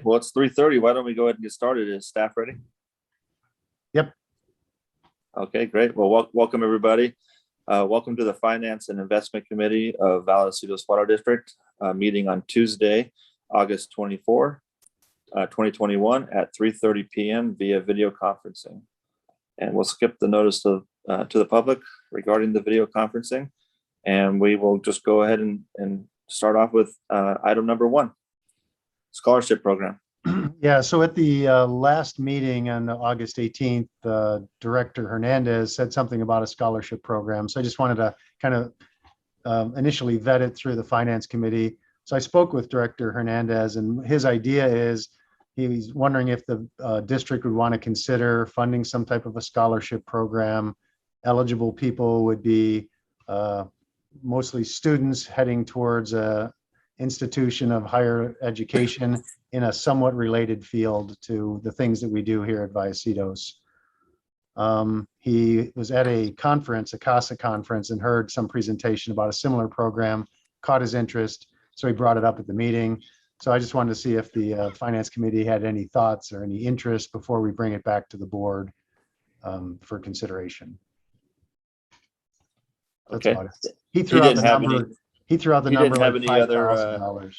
well, it's 3:30. Why don't we go ahead and get started? Is staff ready? Yep. Okay, great. Well, welcome everybody. Welcome to the Finance and Investment Committee of Vallecitos Water District, meeting on Tuesday, August 24, 2021 at 3:30 p.m. via video conferencing. And we'll skip the notice to the public regarding the video conferencing. And we will just go ahead and start off with item number 1, scholarship program. Yeah, so at the last meeting on August 18th, Director Hernandez said something about a scholarship program. So I just wanted to kind of initially vet it through the Finance Committee. So I spoke with Director Hernandez, and his idea is he's wondering if the district would want to consider funding some type of a scholarship program. Eligible people would be mostly students heading towards a institution of higher education in a somewhat related field to the things that we do here at Vallecitos. He was at a conference, a CASA conference, and heard some presentation about a similar program, caught his interest, so he brought it up at the meeting. So I just wanted to see if the Finance Committee had any thoughts or any interest before we bring it back to the board for consideration. That's Okay. about it. He threw out the number. He threw out the number like $5,000.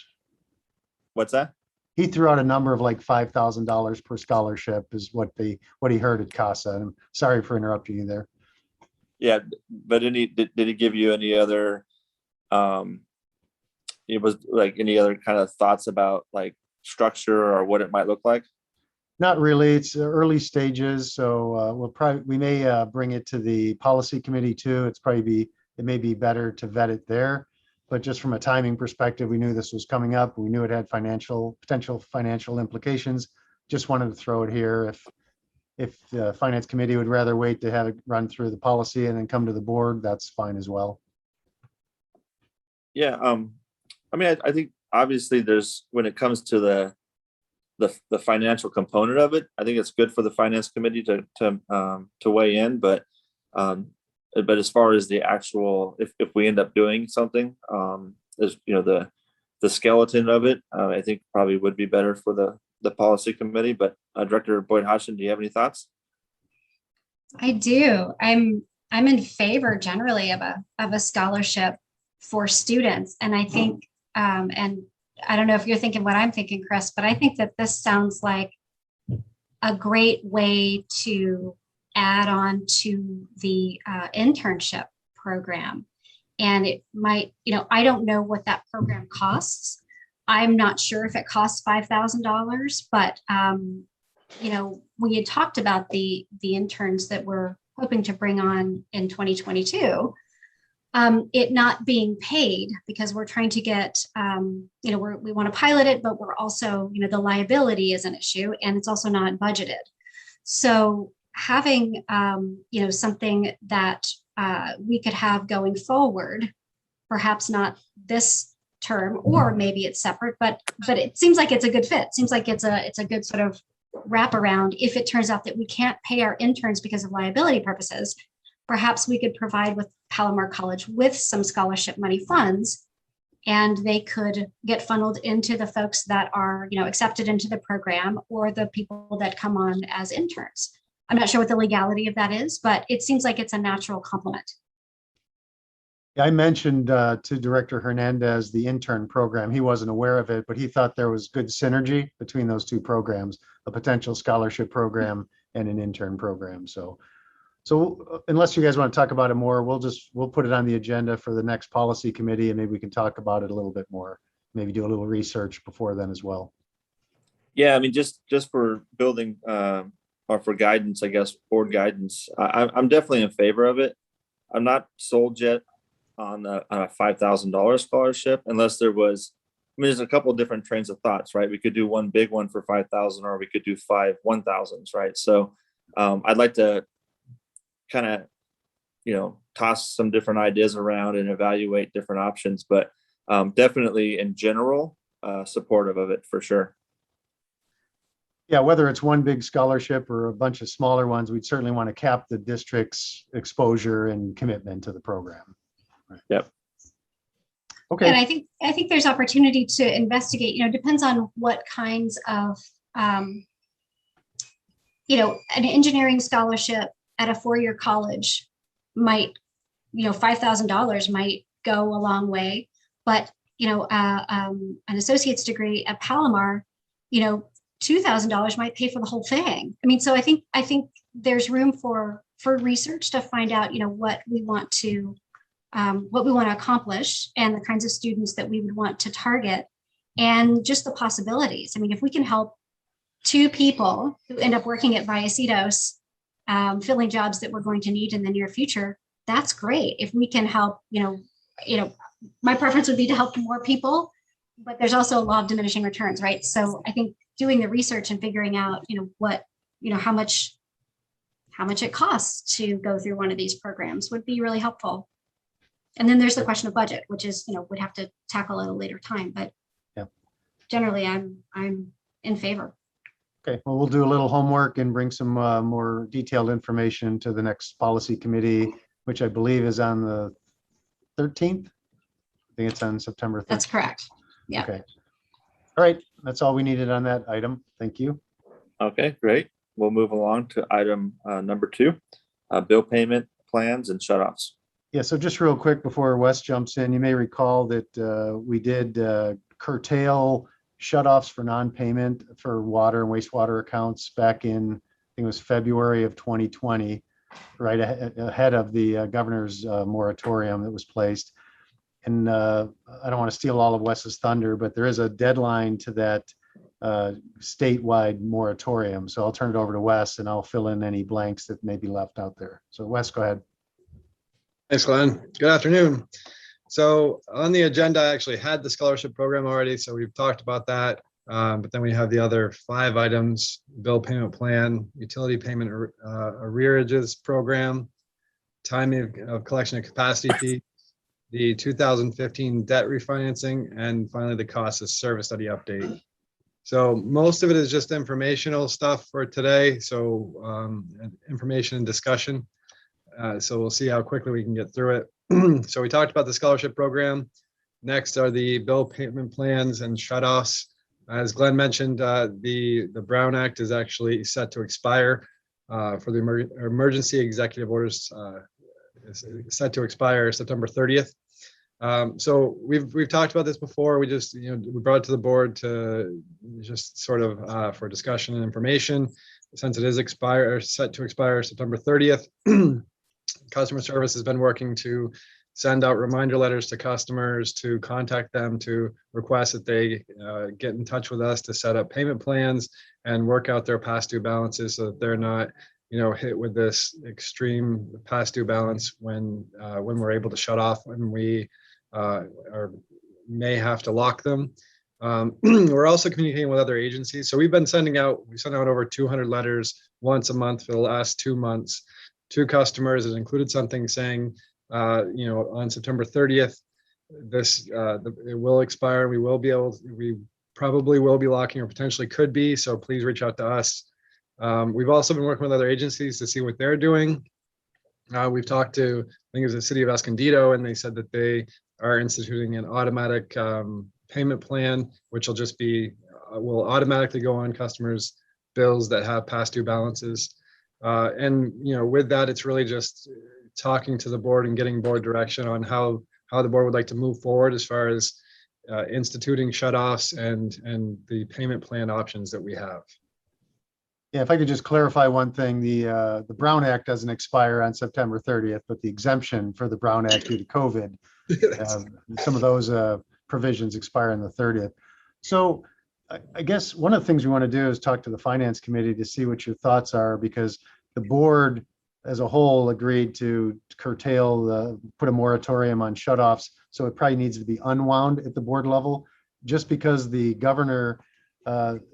What's that? He threw out a number of like $5,000 per scholarship is what he heard at CASA. And I'm sorry for interrupting you there. Yeah, but did he give you any other it was like any other kind of thoughts about like structure or what it might look like? Not really. It's early stages, so we may bring it to the policy committee too. It may be better to vet it there. But just from a timing perspective, we knew this was coming up. We knew it had potential financial implications. Just wanted to throw it here. If the Finance Committee would rather wait to have it run through the policy and then come to the board, that's fine as well. Yeah, I mean, I think obviously when it comes to the financial component of it, I think it's good for the Finance Committee to weigh in, but as far as the actual, if we end up doing something, there's the skeleton of it, I think probably would be better for the policy committee. But Director Boyd-Hodgson, do you have any thoughts? I do. I'm in favor generally of a scholarship for students, and I think and I don't know if you're thinking what I'm thinking, Chris, but I think that this sounds like a great way to add on to the internship program. And it might, I don't know what that program costs. I'm not sure if it costs $5,000, but, we had talked about the interns that we're hoping to bring on in 2022, it not being paid because we're trying to get, we want to pilot it, but we're also, the liability is an issue and it's also not budgeted. So having, something that we could have going forward, perhaps not this term, or maybe it's separate, but it seems like it's a good fit. Seems like it's a good sort of wraparound. If it turns out that we can't pay our interns because of liability purposes, perhaps we could provide with Palomar College with some scholarship money funds, and they could get funneled into the folks that are, accepted into the program or the people that come on as interns. I'm not sure what the legality of that is, but it seems like it's a natural complement. I mentioned to Director Hernandez the intern program. He wasn't aware of it, but he thought there was good synergy between those two programs, a potential scholarship program and an intern program. So unless you guys want to talk about it more, we'll put it on the agenda for the next policy committee, and maybe we can talk about it a little bit more, maybe do a little research before then as well. Yeah, I mean, just for building or for guidance, I guess, board guidance, I'm definitely in favor of it. I'm not sold yet on a $5,000 scholarship unless there was, there's a couple of different trains of thoughts, right? We could do one big one for 5,000, or we could do 5 1,000s, right? So I'd like to kind of, toss some different ideas around and evaluate different options, but definitely in general, supportive of it for sure. Yeah, whether it's one big scholarship or a bunch of smaller ones, we'd certainly want to cap the district's exposure and commitment to the program. Yep. Okay. And I think there's opportunity to investigate, depends on what kinds of, an engineering scholarship at a 4-year college might, $5,000 might go a long way, but, an associate's degree at Palomar, $2,000 might pay for the whole thing. I mean, so I think there's room for research to find out, what we want to accomplish and the kinds of students that we would want to target and just the possibilities. I mean, if we can help 2 people who end up working at Vallecitos, filling jobs that we're going to need in the near future, that's great. If we can help, my preference would be to help more people, but there's also a law of diminishing returns, right? So I think doing the research and figuring out, how much it costs to go through one of these programs would be really helpful. And then there's the question of budget, which is, we'd have to tackle at a later time, but yeah, generally I'm in favor. Okay, well, we'll do a little homework and bring some more detailed information to the next policy committee, which I believe is on the 13th. I think it's on September 13th. That's correct. Yeah. Okay. All right, that's all we needed on that item. Thank you. Okay, great. We'll move along to item number 2, bill payment plans and shutoffs. Yeah, so just real quick before Wes jumps in, you may recall that we did curtail shutoffs for non-payment for water and wastewater accounts back in, I think it was February of 2020, right ahead of the governor's moratorium that was placed. And I don't want to steal all of Wes's thunder, but there is a deadline to that statewide moratorium. So I'll turn it over to Wes and I'll fill in any blanks that may be left out there. So Wes, go ahead. Thanks, Glenn. Good afternoon. So on the agenda, I actually had the scholarship program already, so we've talked about that. But then we have the other 5 items: bill payment plan, utility payment arrearages program, timing of collection of capacity fee, the 2015 debt refinancing, and finally the cost of service study update. So most of it is just informational stuff for today. So information and discussion. So we'll see how quickly we can get through it. So we talked about the scholarship program. Next are the bill payment plans and shutoffs. As Glenn mentioned, the Brown Act is actually set to expire for the emergency executive orders is set to expire September 30th. So we've talked about this before. We just, we brought it to the board to just sort of for discussion and information. Since it is set to expire September 30th, customer service has been working to send out reminder letters to customers, to contact them, to request that they get in touch with us to set up payment plans and work out their past due balances so that they're not, hit with this extreme past due balance when we're able to shut off, when we may have to lock them. We're also communicating with other agencies. So we sent out over 200 letters once a month for the last 2 months to customers. It included something saying, on September 30th, it will expire. We probably will be locking, or potentially could be. So please reach out to us. We've also been working with other agencies to see what they're doing. We've talked to, I think it was the city of Escondido, and they said that they are instituting an automatic payment plan, which will just be, will automatically go on customers' bills that have past due balances. And with that, it's really just talking to the board and getting board direction on how the board would like to move forward as far as instituting shutoffs and the payment plan options that we have. Yeah, if I could just clarify one thing, the Brown Act doesn't expire on September 30th, but the exemption for the Brown Act due to COVID, some of those provisions expire on the 30th. So I guess one of the things we want to do is talk to the finance committee to see what your thoughts are, because the board as a whole agreed to curtail, put a moratorium on shutoffs. So it probably needs to be unwound at the board level. Just because the governor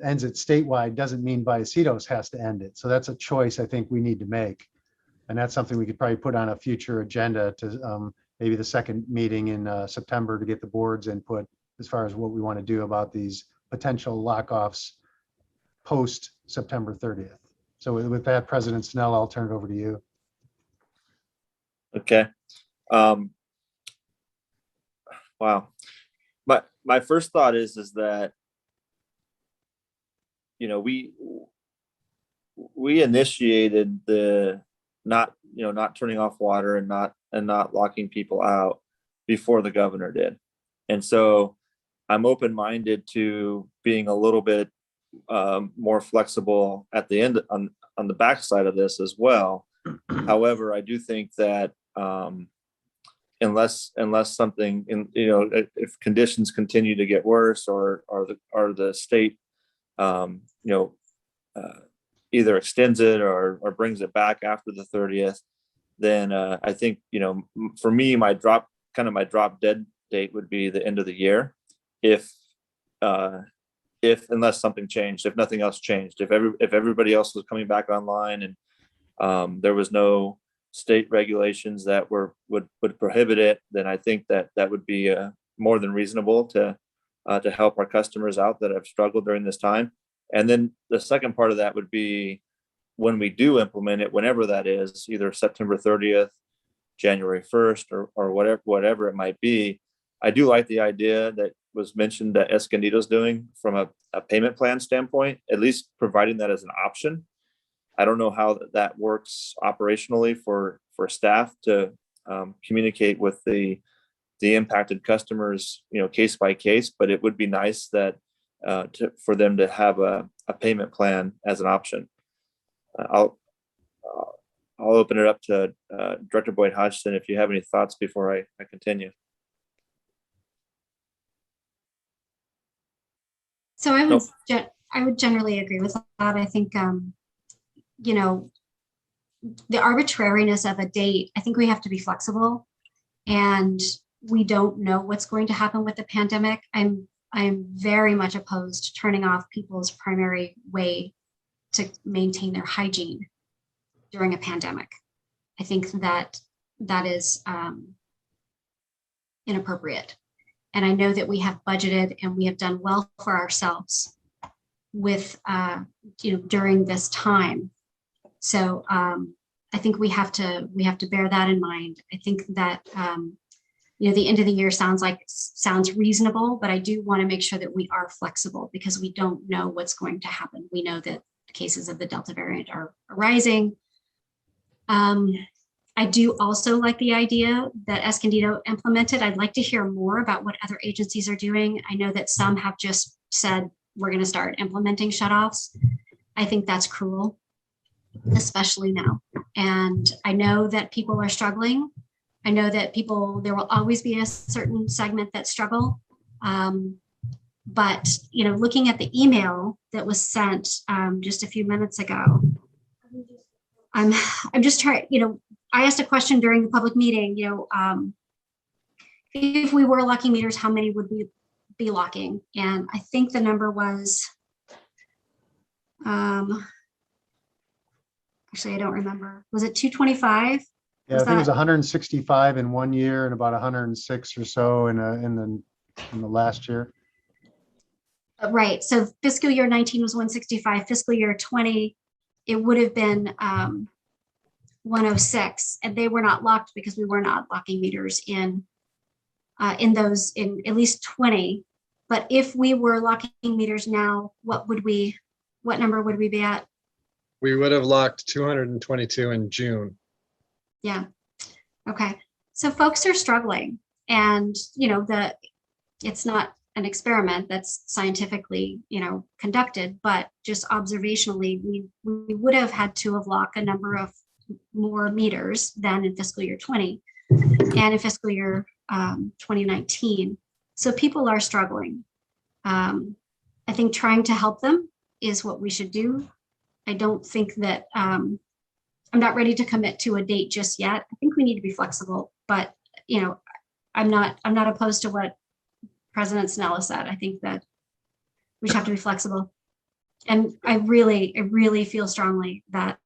ends it statewide doesn't mean Vallecitos has to end it. So that's a choice I think we need to make. And that's something we could probably put on a future agenda to maybe the second meeting in September to get the board's input as far as what we want to do about these potential lockoffs post September 30th. So with that, President Snell, I'll turn it over to you. Okay. Wow. But my first thought is that, you know, we initiated the not turning off water and not locking people out before the governor did. And so I'm open-minded to being a little bit more flexible at the end on the backside of this as well. However, I do think that unless something if conditions continue to get worse or the state either extends it or brings it back after the 30th, then I think, for me, my drop dead date would be the end of the year. If unless something changed, if nothing else changed, if everybody else was coming back online and there was no state regulations that would prohibit it, then I think that would be more than reasonable to help our customers out that have struggled during this time. And then the second part of that would be when we do implement it, whenever that is, either September 30th, January 1st, or whatever it might be. I do like the idea that was mentioned that Escondido's doing from a payment plan standpoint, at least providing that as an option. I don't know how that works operationally for staff to communicate with the impacted customers, case by case, but it would be nice that for them to have a payment plan as an option. I'll open it up to Director Boyd Hodgson if you have any thoughts before I continue. So I would generally agree with that. I think the arbitrariness of a date, I think we have to be flexible, and we don't know what's going to happen with the pandemic. I'm very much opposed to turning off people's primary way to maintain their hygiene during a pandemic. I think that is inappropriate. And I know that we have budgeted and we have done well for ourselves with, during this time. So I think we have to bear that in mind. I think that, the end of the year sounds reasonable, but I do want to make sure that we are flexible because we don't know what's going to happen. We know that cases of the Delta variant are rising. I do also like the idea that Escondido implemented. I'd like to hear more about what other agencies are doing. I know that some have just said, we're going to start implementing shutoffs. I think that's cruel, especially now. And I know that people are struggling. I know that there will always be a certain segment that struggle. But, looking at the email that was sent just a few minutes ago, I'm just trying, I asked a question during the public meeting, if we were locking meters, how many would we be locking? And I think the number was, actually, I don't remember. Was it 225? Yeah, I think it was 165 in 1 year and about 106 or so in the last year. Right. So fiscal year 19 was 165. Fiscal year 20, it would have been 106, and they were not locked because we were not locking meters in at least 20. But if we were locking meters now, what number would we be at? We would have locked 222 in June. Yeah. Okay. So folks are struggling, and it's not an experiment that's scientifically, conducted, but just observationally, we would have had to have locked a number of more meters than in fiscal year 20 and in fiscal year 2019. So people are struggling. I think trying to help them is what we should do. I don't think that I'm not ready to commit to a date just yet. I think we need to be flexible, but I'm not opposed to what President Snell said. I think that we just have to be flexible. And I really feel strongly that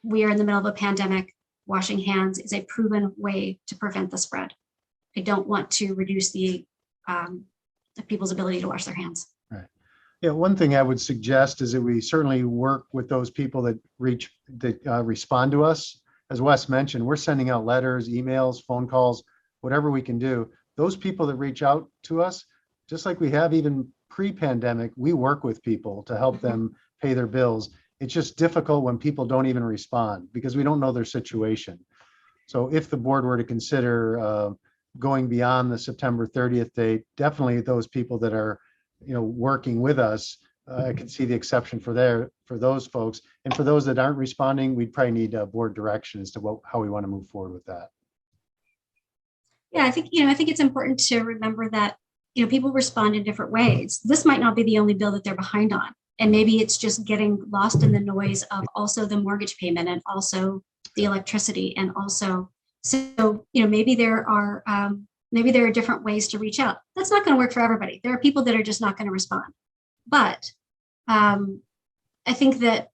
we are in the middle of a pandemic. Washing hands is a proven way to prevent the spread. I don't want to reduce the people's ability to wash their hands. Right. Yeah, one thing I would suggest is that we certainly work with those people that respond to us. As Wes mentioned, we're sending out letters, emails, phone calls, whatever we can do. those people that reach out to us, just like we have even pre-pandemic, we work with people to help them pay their bills. It's just difficult when people don't even respond because we don't know their situation. So if the board were to consider going beyond the September 30th date, definitely those people that are, working with us, I can see the exception for those folks. And for those that aren't responding, we'd probably need board direction as to how we want to move forward with that. Yeah, I think it's important to remember that, people respond in different ways. This might not be the only bill that they're behind on. And maybe it's just getting lost in the noise of also the mortgage payment and also the electricity. And also, so, maybe there are different ways to reach out. That's not going to work for everybody. There are people that are just not going to respond. But I think that,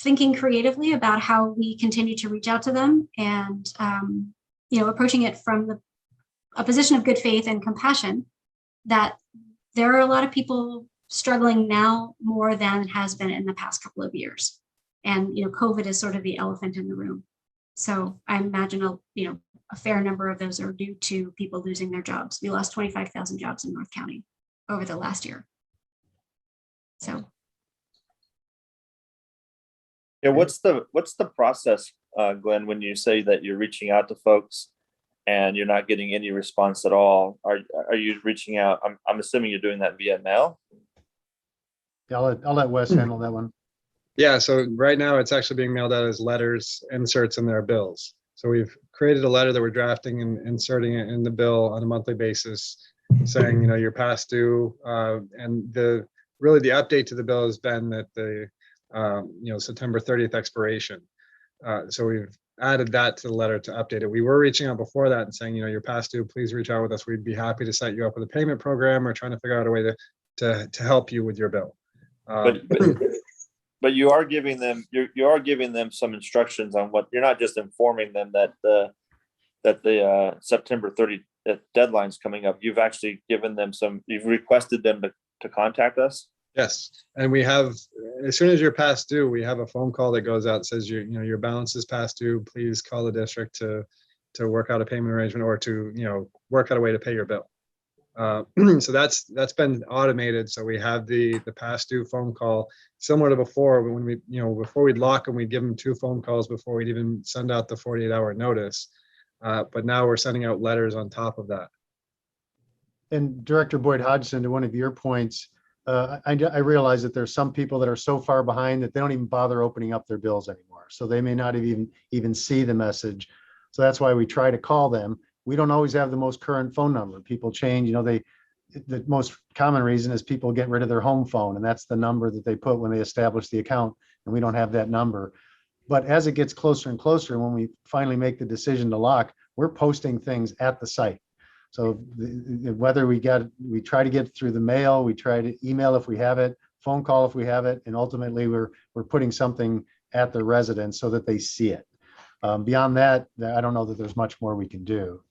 thinking creatively about how we continue to reach out to them and, approaching it from a position of good faith and compassion, that there are a lot of people struggling now more than has been in the past couple of years. And, COVID is sort of the elephant in the room. So I imagine, a fair number of those are due to people losing their jobs. We lost 25,000 jobs in North County over the last year. So. Yeah, what's the process, Glenn, when you say that you're reaching out to folks and you're not getting any response at all? Are you reaching out? I'm assuming you're doing that via mail. Yeah, I'll let Wes handle that one. Yeah, so right now it's actually being mailed out as letters, inserts in their bills. So we've created a letter that we're drafting and inserting it in the bill on a monthly basis, saying, you're past due. And the update to the bill has been that the September 30th expiration. So we've added that to the letter to update it. We were reaching out before that and saying, you're past due, please reach out with us. We'd be happy to set you up with a payment program or trying to figure out a way to help you with your bill. But you are giving them some instructions on what. You're not just informing them that the September 30th deadline's coming up. You've actually given them you've requested them to contact us. Yes, and we have, as soon as you're past due, we have a phone call that goes out, says your balance is past due. Please call the district to work out a payment arrangement or to work out a way to pay your bill. So that's been automated. So we have the past due phone call similar to before, when we before we'd lock them, we'd give them 2 phone calls before we'd even send out the 48-hour notice. But now we're sending out letters on top of that. And Director Boyd Hodgson, to one of your points, I realize that there's some people that are so far behind that they don't even bother opening up their bills anymore. So they may not even see the message. So that's why we try to call them. We don't always have the most current phone number. People change, the most common reason is people get rid of their home phone, and that's the number that they put when they establish the account, and we don't have that number. But as it gets closer and closer, when we finally make the decision to lock, we're posting things at the site. So whether we try to get through the mail, we try to email if we have it, phone call if we have it, and ultimately we're putting something at the residence so that they see it. Beyond that, I don't know that there's much more we can do.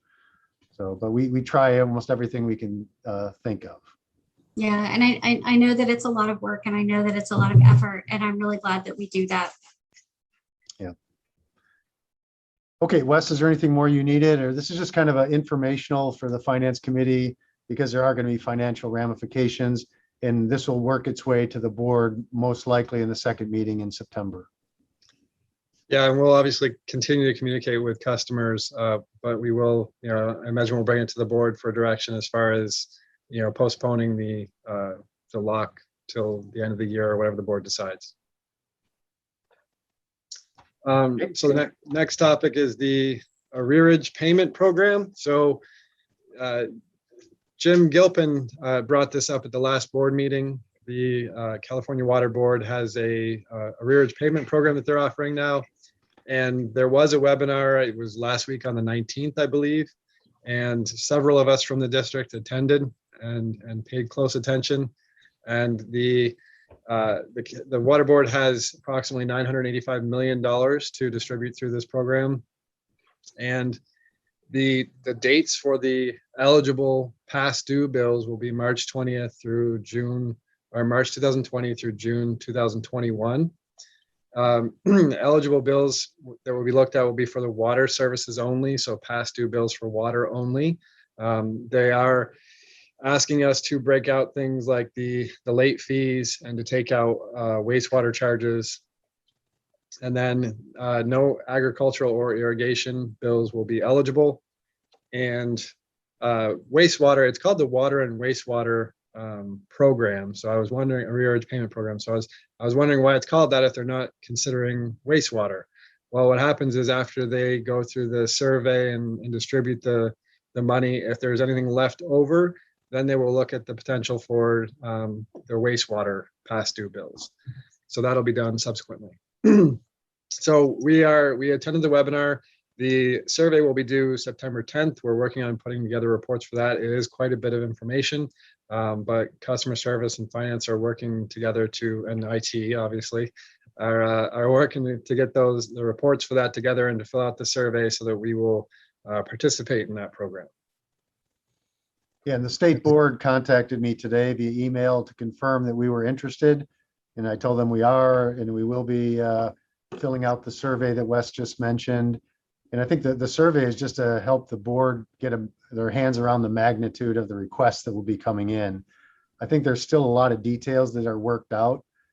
So, but we try almost everything we can think of. Yeah, and I know that it's a lot of work, and I know that it's a lot of effort, and I'm really glad that we do that. Yeah. Okay, Wes, is there anything more you needed, or this is just kind of an informational for the Finance Committee, because there are going to be financial ramifications, and this will work its way to the board most likely in the second meeting in September. Yeah, and we'll obviously continue to communicate with customers, but we will, I imagine we'll bring it to the board for direction as far as, postponing the lock till the end of the year or whatever the board decides. So the next topic is the Rearage payment program. So Jim Gilpin brought this up at the last board meeting. The California Water Board has a Rearage payment program that they're offering now. And there was a webinar, it was last week on the 19th, I believe. And several of us from the district attended and paid close attention. And the Water Board has approximately $985 million to distribute through this program. And the dates for the eligible past due bills will be March 20th through June, or March 2020 through June 2021. Eligible bills that will be looked at will be for the water services only, so past due bills for water only. They are asking us to break out things like the late fees and to take out wastewater charges. And then no agricultural or irrigation bills will be eligible. And wastewater, it's called the Water and Wastewater Program. So I was wondering, a Rearage payment program. So I was wondering why it's called that if they're not considering wastewater. Well, what happens is after they go through the survey and distribute the money, if there's anything left over, then they will look at the potential for their wastewater past due bills. So that'll be done subsequently. So we attended the webinar. The survey will be due September 10th. We're working on putting together reports for that. It is quite a bit of information, but customer service and finance are working together and IT obviously are working to get the reports for that together and to fill out the survey so that we will participate in that program. Yeah, and the state board contacted me today via email to confirm that we were interested. And I told them we are, and we will be filling out the survey that Wes just mentioned. And I think that the survey is just to help the board get their hands around the magnitude of the requests that will be coming in. I think there's still a lot of details that are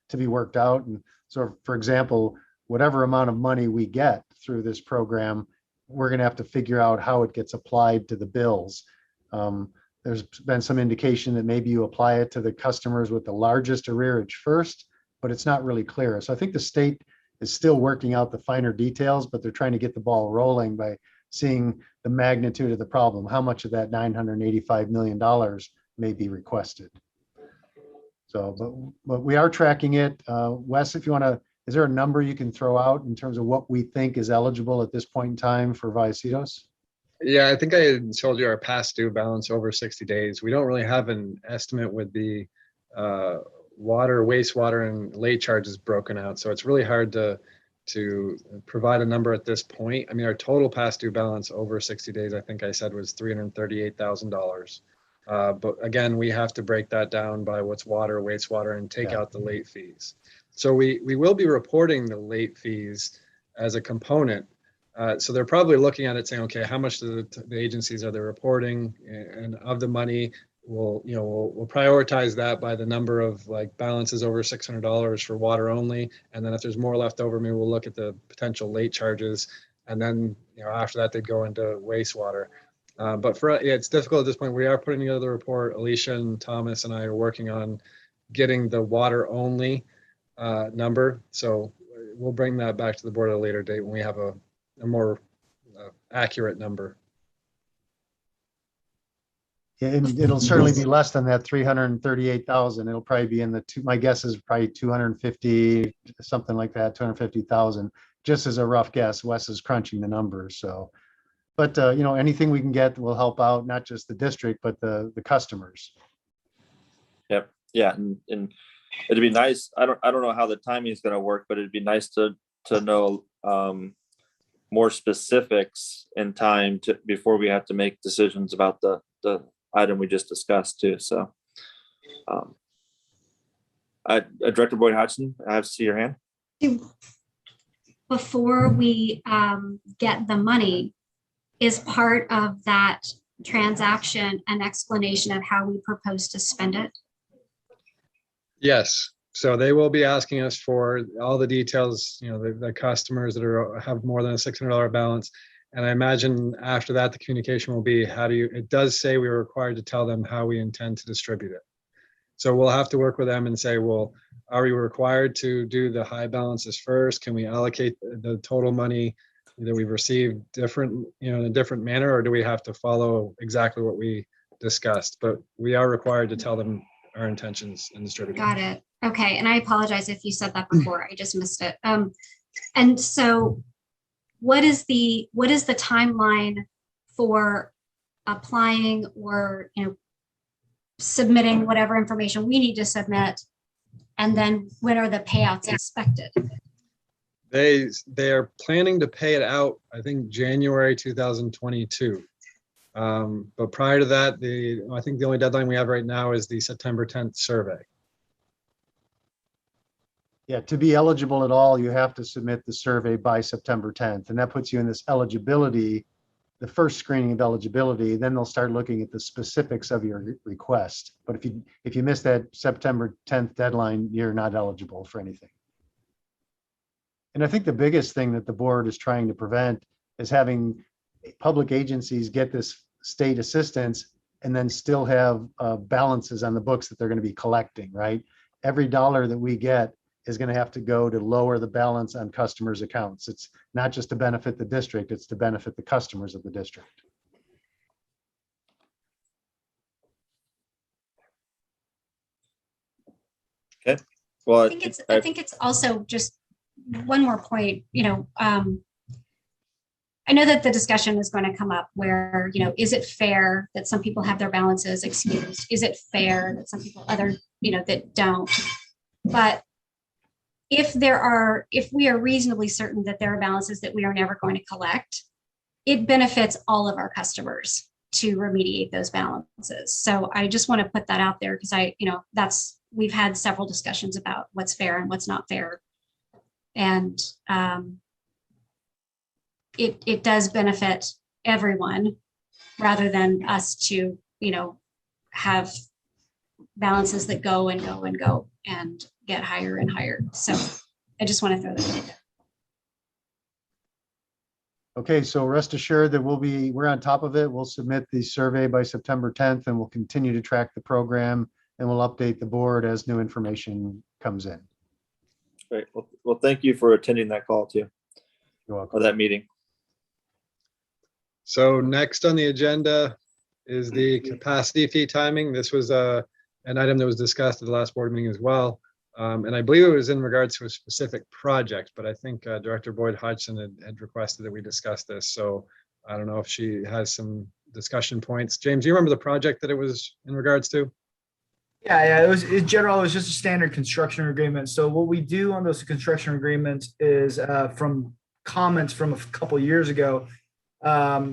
to be worked out. And so, for example, whatever amount of money we get through this program, we're going to have to figure out how it gets applied to the bills. There's been some indication that maybe you apply it to the customers with the largest arrearage first, but it's not really clear. So I think the state is still working out the finer details, but they're trying to get the ball rolling by seeing the magnitude of the problem. How much of that $985 million may be requested? So, but we are tracking it. Wes, if you want to, is there a number you can throw out in terms of what we think is eligible at this point in time for Vallecitos? Yeah, I think I told you our past due balance over 60 days. We don't really have an estimate with the water, wastewater, and late charges broken out. So it's really hard to provide a number at this point. I mean, our total past due balance over 60 days, I think I said was $338,000. But again, we have to break that down by what's water, wastewater, and take out the late fees. So we will be reporting the late fees as a component. So they're probably looking at it saying, okay, how much the agencies are they reporting, and of the money, we'll prioritize that by the number of like balances over $600 for water only, and then if there's more left over, maybe we'll look at the potential late charges, and then after that they'd go into wastewater. But it's difficult at this point. We are putting together a report. Alicia and Thomas and I are working on getting the water only number. So we'll bring that back to the board at a later date when we have a more accurate number. Yeah, and it'll certainly be less than that 338,000. It'll probably be in the my guess is probably 250, something like that, 250,000, just as a rough guess. Wes is crunching the numbers. So, but anything we can get will help out, not just the district, but the customers. Yep. Yeah. And it'd be nice. I don't know how the timing is going to work, but it'd be nice to know more specifics in time before we have to make decisions about the item we just discussed too. So Director Boyd Hodgson, I have to see your hand. Before we get the money, is part of that transaction an explanation of how we propose to spend it? Yes. So they will be asking us for all the details, the customers that have more than a $600 balance. And I imagine after that, the communication will be, it does say we were required to tell them how we intend to distribute it. So we'll have to work with them and say, well, are we required to do the high balances first? Can we allocate the total money that we've received in a different manner, or do we have to follow exactly what we discussed? But we are required to tell them our intentions in distributing. Got it. Okay. And I apologize if you said that before. I just missed it. And so what is the timeline for applying or submitting whatever information we need to submit? And then when are the payouts expected? They are planning to pay it out, I think, January 2022. But prior to that, I think the only deadline we have right now is the September 10th survey. Yeah, to be eligible at all, you have to submit the survey by September 10th, and that puts you in this eligibility the first screening of eligibility, then they'll start looking at the specifics of your request. But if you miss that September 10th deadline, you're not eligible for anything. And I think the biggest thing that the board is trying to prevent is having public agencies get this state assistance and then still have balances on the books that they're going to be collecting, right? Every dollar that we get is going to have to go to lower the balance on customers' accounts. It's not just to benefit the district, it's to benefit the customers of the district. Okay. Well, I think it's also just one more point, I know that the discussion is going to come up where, is it fair that some people have their balances excused? Is it fair that some people that don't? But if we are reasonably certain that there are balances that we are never going to collect, it benefits all of our customers to remediate those balances. So I just want to put that out there because we've had several discussions about what's fair and what's not fair. And it does benefit everyone rather than us to, have balances that go and go and go and get higher and higher. So I just want to throw that in there. Okay, so rest assured that we're on top of it. We'll submit the survey by September 10th and we'll continue to track the program and we'll update the board as new information comes in. Great. Well, thank you for attending that call too, You're welcome. or that meeting. So next on the agenda is the capacity fee timing. This was an item that was discussed at the last board meeting as well. And I believe it was in regards to a specific project, but I think Director Boyd Hodgson had requested that we discuss this. So I don't know if she has some discussion points. James, do you remember the project that it was in regards to? Yeah, it was just a standard construction agreement. So what we do on those construction agreements is from comments from a couple years ago,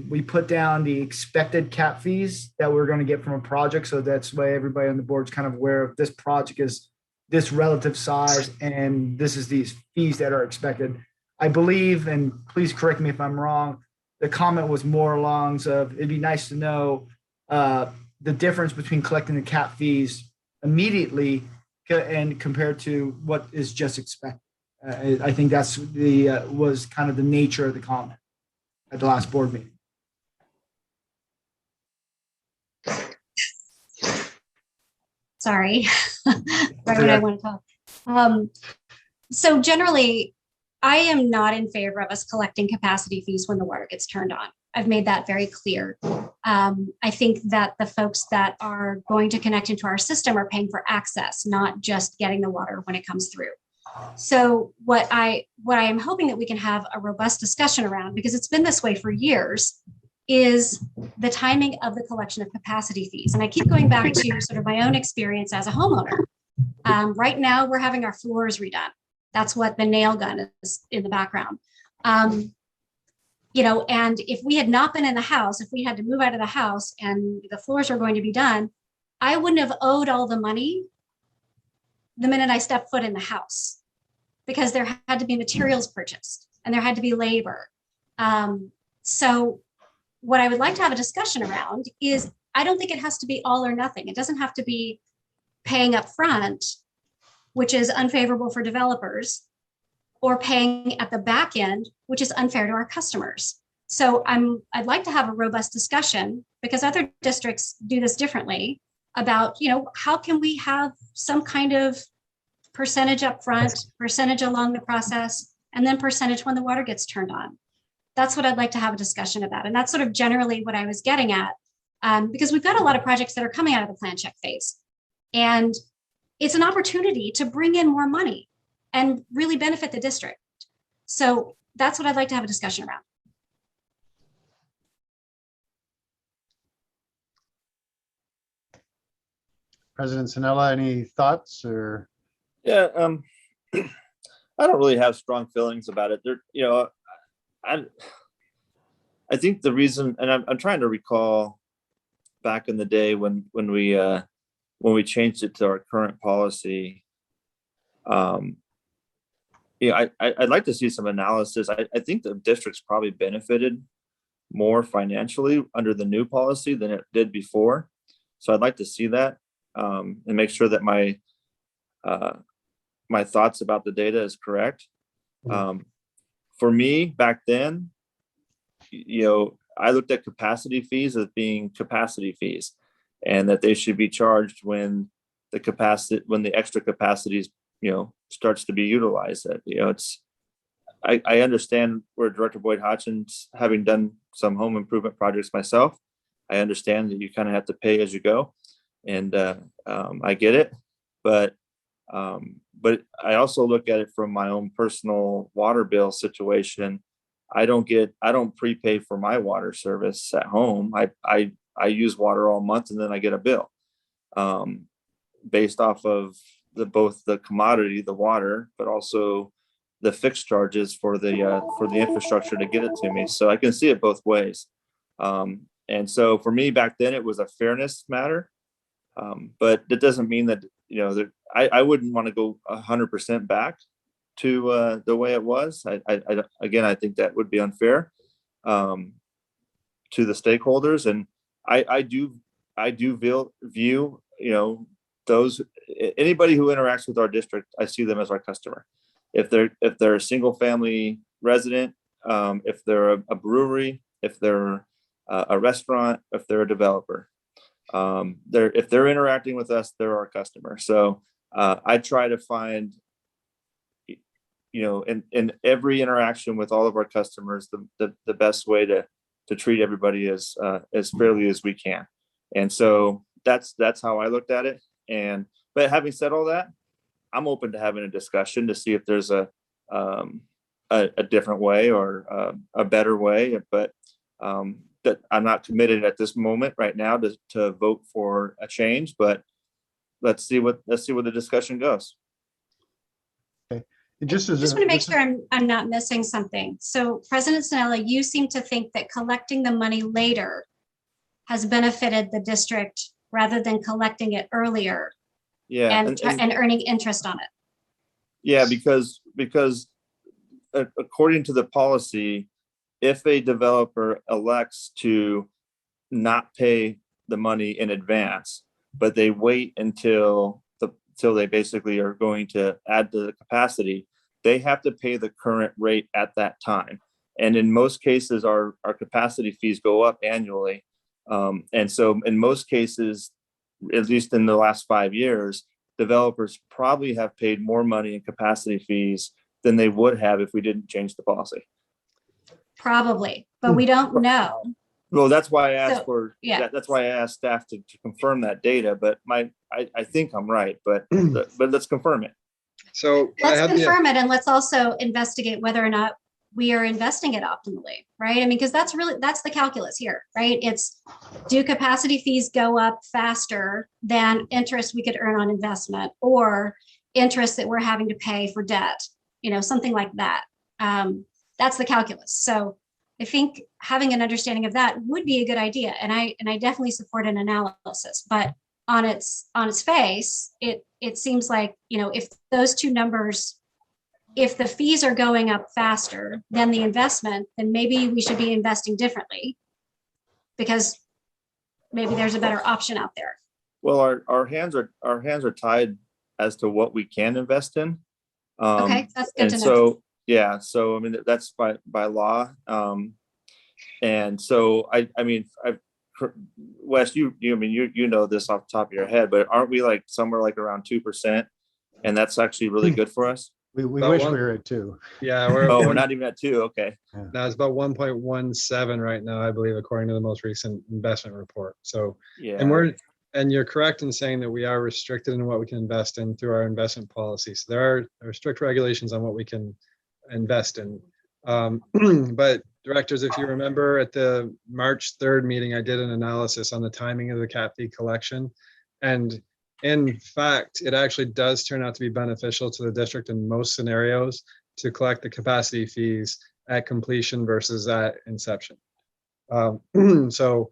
we put down the expected cap fees that we're going to get from a project. So that's why everybody on the board is kind of aware of this project is this relative size and this is these fees that are expected. I believe, and please correct me if I'm wrong, the comment was more along of it'd be nice to know the difference between collecting the cap fees immediately and compared to what is just expected. I think that's was kind of the nature of the comment at the last board meeting. Sorry, right when I want to talk. So generally, I am not in favor of us collecting capacity fees when the water gets turned on. I've made that very clear. I think that the folks that are going to connect into our system are paying for access, not just getting the water when it comes through. So what I am hoping that we can have a robust discussion around, because it's been this way for years, is the timing of the collection of capacity fees. And I keep going back to sort of my own experience as a homeowner. Right now, we're having our floors redone. That's what the nail gun is in the background. And if we had not been in the house, if we had to move out of the house and the floors were going to be done, I wouldn't have owed all the money the minute I stepped foot in the house, because there had to be materials purchased and there had to be labor. So what I would like to have a discussion around is, I don't think it has to be all or nothing. It doesn't have to be paying up front, which is unfavorable for developers, or paying at the back end, which is unfair to our customers. So I'd like to have a robust discussion, because other districts do this differently, about, how can we have some kind of percentage up front, percentage along the process, and then percentage when the water gets turned on. That's what I'd like to have a discussion about. And that's sort of generally what I was getting at, because we've got a lot of projects that are coming out of the plan check phase. And it's an opportunity to bring in more money and really benefit the district. So that's what I'd like to have a discussion around. President Sanella, any thoughts or? Yeah, I don't really have strong feelings about it. I think the reason, and I'm trying to recall back in the day when we changed it to our current policy. I'd like to see some analysis. I think the district's probably benefited more financially under the new policy than it did before. So I'd like to see that and make sure that my thoughts about the data is correct. For me, back then, I looked at capacity fees as being capacity fees, and that they should be charged when the extra capacities, starts to be utilized. I understand where Director Boyd Hodgins, having done some home improvement projects myself, I understand that you kind of have to pay as you go, and I get it, but I also look at it from my own personal water bill situation. I don't prepay for my water service at home. I use water all month, and then I get a bill based off of both the commodity, the water, but also the fixed charges for the infrastructure to get it to me. So I can see it both ways. And so for me back then, it was a fairness matter. But that doesn't mean that, I wouldn't want to go 100% back to the way it was. I think that would be unfair to the stakeholders. And I do view, anybody who interacts with our district, I see them as our customer. If they're a single family resident, if they're a brewery, if they're a restaurant, if they're a developer, if they're interacting with us, they're our customer. So I try to find, in every interaction with all of our customers, the best way to treat everybody as fairly as we can. And so that's how I looked at it. But having said all that, I'm open to having a discussion to see if there's a different way or a better way. But that I'm not committed at this moment right now to vote for a change. But let's see where the discussion goes. Okay. I just want to make sure I'm not missing something. So President Sanella, you seem to think that collecting the money later has benefited the district rather than collecting it earlier. Yeah, and earning interest on it. Yeah, because according to the policy, if a developer elects to not pay the money in advance, but they wait until they basically are going to add to the capacity, they have to pay the current rate at that time. And in most cases, our capacity fees go up annually. And so in most cases, at least in the last 5 years, developers probably have paid more money in capacity fees than they would have if we didn't change the policy. Probably, but we don't know. Well, that's why I asked that's why I asked staff to confirm that data. But I think I'm right, but let's confirm it. So let's confirm it, and let's also investigate whether or not we are investing it optimally, right? I mean, because that's the calculus here, right? It's, do capacity fees go up faster than interest we could earn on investment, or interest that we're having to pay for debt, something like that. That's the calculus. So I think having an understanding of that would be a good idea. And I definitely support an analysis, but on its face, it seems like, if those two numbers, if the fees are going up faster than the investment, then maybe we should be investing differently, because maybe there's a better option out there. Well, our hands are tied as to what we can invest in. Okay, that's good to know. So yeah, so I mean that's by law. And so I mean, Wes, you know this off the top of your head, but aren't we like somewhere like around 2%, and that's actually really good for us? We wish we were at 2. Yeah, we're not even at 2. Okay. No, it's about 1.17 right now, I believe, according to the most recent investment report. So, yeah, and you're correct in saying that we are restricted in what we can invest in through our investment policy. So there are strict regulations on what we can invest in. But directors, if you remember at the March 3rd meeting, I did an analysis on the timing of the cap fee collection, and in fact, it actually does turn out to be beneficial to the district in most scenarios to collect the capacity fees at completion versus at inception. So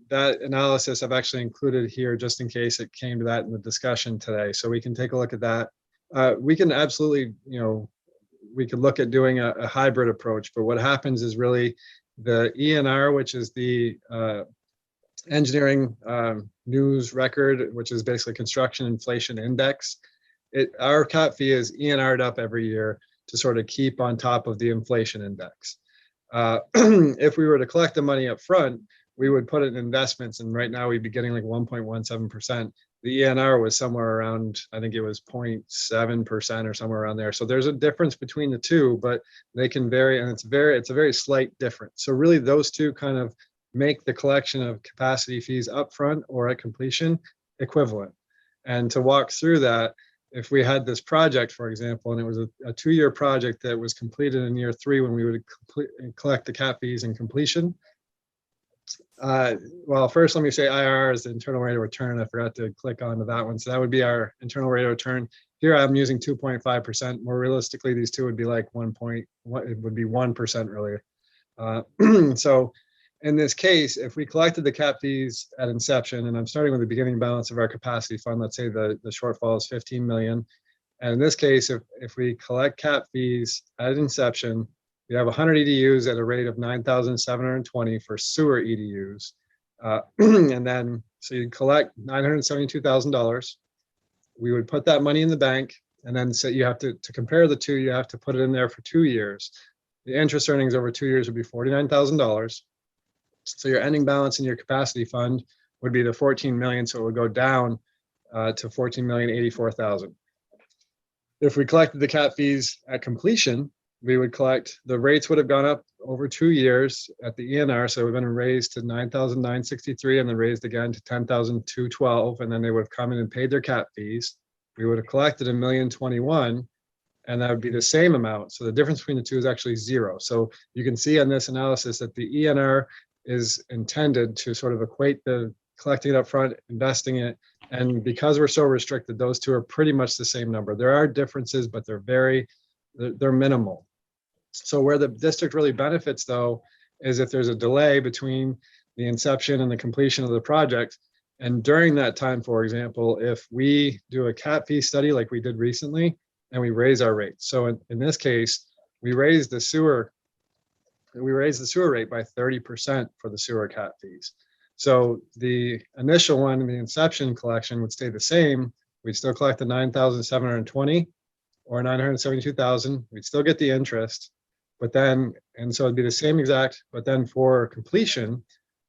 that analysis I've actually included here just in case it came to that in the discussion today. So we can take a look at that. We can absolutely, we could look at doing a hybrid approach, but what happens is really The ENR, which is the engineering news record, which is basically construction inflation index. Our cap fee is ENR'd up every year to sort of keep on top of the inflation index. If we were to collect the money up front, we would put it in investments, and right now we'd be getting like 1.17%. The ENR was somewhere around, I think it was 0.7% or somewhere around there. So there's a difference between the two, but they can vary, and it's a very slight difference. So really those two kind of make the collection of capacity fees upfront or at completion equivalent. And to walk through that, if we had this project, for example, and it was a 2-year project that was completed in year 3 when we would collect the cap fees in completion. Well, first, let me say IRR is the internal rate of return. I forgot to click onto that one. So that would be our internal rate of return. Here I'm using 2.5%. More realistically, these two would be like 1% really. So in this case, if we collected the cap fees at inception, and I'm starting with the beginning balance of our capacity fund, let's say the shortfall is 15 million. And in this case, if we collect cap fees at inception, we have 100 EDUs at a rate of 9,720 for sewer EDUs. And then, so you collect $972,000. We would put that money in the bank. And then so you have to compare the two, you have to put it in there for 2 years. The interest earnings over 2 years would be $49,000. So your ending balance in your capacity fund would be the 14 million. So it would go down to 14,084,000. If we collected the cap fees at completion, we would collect, the rates would have gone up over 2 years at the ENR. So we've been raised to 9,963 and then raised again to 10,212. And then they would have come in and paid their cap fees. We would have collected $1,021,000, and that would be the same amount. So the difference between the two is actually 0. So you can see on this analysis that the ENR is intended to sort of equate the collecting it up front, investing it. And because we're so restricted, those two are pretty much the same number. There are differences, but they're minimal. So where the district really benefits though, is if there's a delay between the inception and the completion of the project. And during that time, for example, if we do a cap fee study like we did recently, and we raise our rates. So in this case, we raised the sewer rate by 30% for the sewer cap fees. So the initial one in the inception collection would stay the same. We'd still collect the 9,720 or 972,000. We'd still get the interest, but then, and so it'd be the same exact, but then for completion,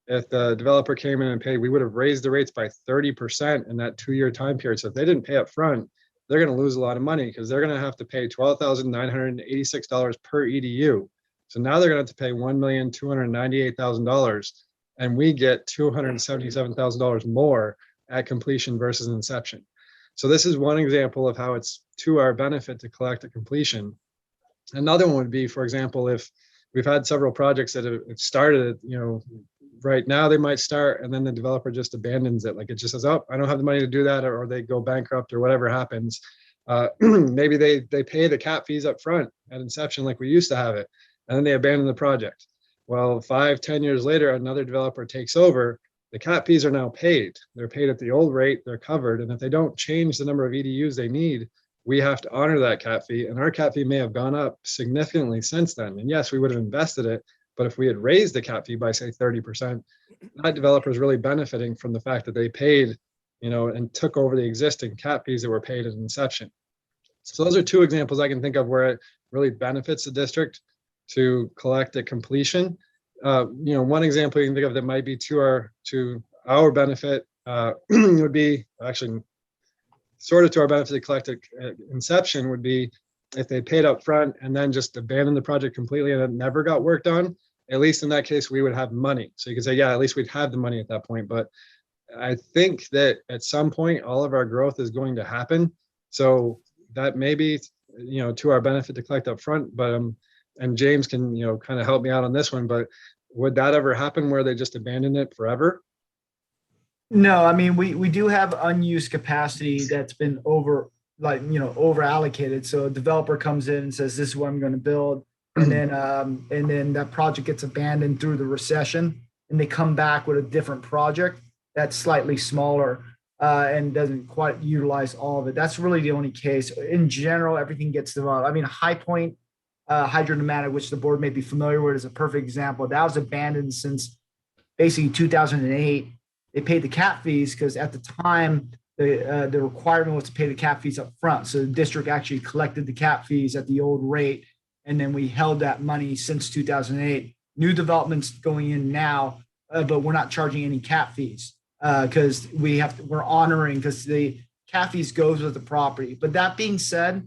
if the developer came in and paid, we would have raised the rates by 30% in that 2-year time period. So if they didn't pay up front, they're going to lose a lot of money because they're going to have to pay $12,986 per EDU. So now they're going to have to pay $1,298,000, and we get $277,000 more at completion versus inception. So this is one example of how it's to our benefit to collect at completion. Another one would be, for example, if we've had several projects that have started, right now they might start and then the developer just abandons it. Like it just says, oh, I don't have the money to do that, or they go bankrupt or whatever happens. Maybe they pay the cap fees up front at inception like we used to have it, and then they abandon the project. Well, 5-10 years later, another developer takes over. The cap fees are now paid. They're paid at the old rate, they're covered. And if they don't change the number of EDUs they need, we have to honor that cap fee. And our cap fee may have gone up significantly since then. And yes, we would have invested it, but if we had raised the cap fee by say 30%, that developer is really benefiting from the fact that they paid, and took over the existing cap fees that were paid at inception. So those are two examples I can think of where it really benefits the district to collect at completion. One example you can think of that might be to our benefit would be actually sort of to our benefit to collect at inception would be if they paid up front and then just abandoned the project completely and it never got worked on. At least in that case, we would have money. So you can say, yeah, at least we'd have the money at that point. But I think that at some point, all of our growth is going to happen. So that may be, to our benefit to collect up front. But and James can, kind of help me out on this one. But would that ever happen where they just abandon it forever? No, I mean, we do have unused capacity that's been over allocated. So a developer comes in and says, this is what I'm going to build. And then that project gets abandoned through the recession, and they come back with a different project that's slightly smaller and doesn't quite utilize all of it. That's really the only case. In general, everything gets developed. I mean, High Point hydrodynamic, which the board may be familiar with, is a perfect example. That was abandoned since basically 2008. They paid the cap fees because at the time the requirement was to pay the cap fees up front. So the district actually collected the cap fees at the old rate, and then we held that money since 2008. New developments going in now, but we're not charging any cap fees because we're honoring, because the cap fees goes with the property. But that being said,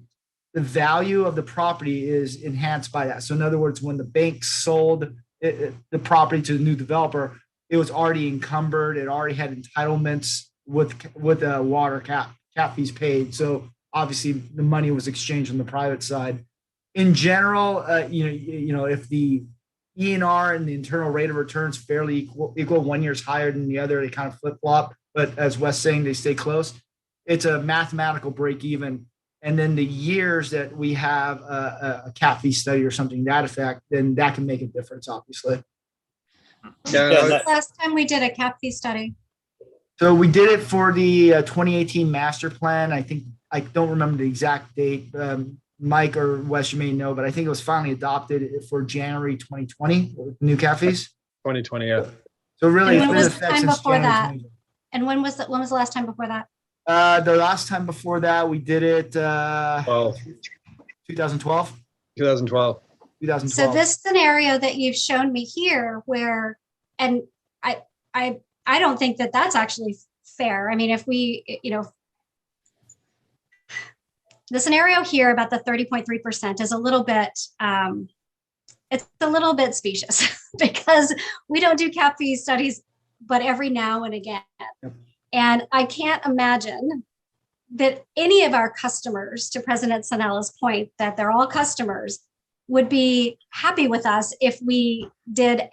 the value of the property is enhanced by that. So in other words, when the bank sold the property to the new developer, it was already encumbered. It already had entitlements with water cap fees paid. So obviously the money was exchanged on the private side. In general, if the ENR and the internal rate of return is fairly equal, 1 year is higher than the other, they kind of flip flop. But as Wes saying, they stay close. It's a mathematical break even. And then the years that we have a cap fee study or something to that effect, then that can make a difference, obviously. Yeah, Last time we did a cap fee study. So we did it for the 2018 master plan. I think, I don't remember the exact date. Mike or Wes, you may know, but I think it was finally adopted for January 2020, new cap fees. 2020, yeah. So really, And when it's been in was the effect time since before January that? 2020. And when was the last time before that? The last time before that, we did it 2012. 2012. 2012. So this scenario that you've shown me here, where, and I don't think that that's actually fair. I mean, if we, the scenario here about the 30.3% is a little bit, it's a little bit specious because we don't do cap fee studies, but every now and again. Yep. And I can't imagine that any of our customers, to President Sanella's point, that they're all customers, would be happy with us if we did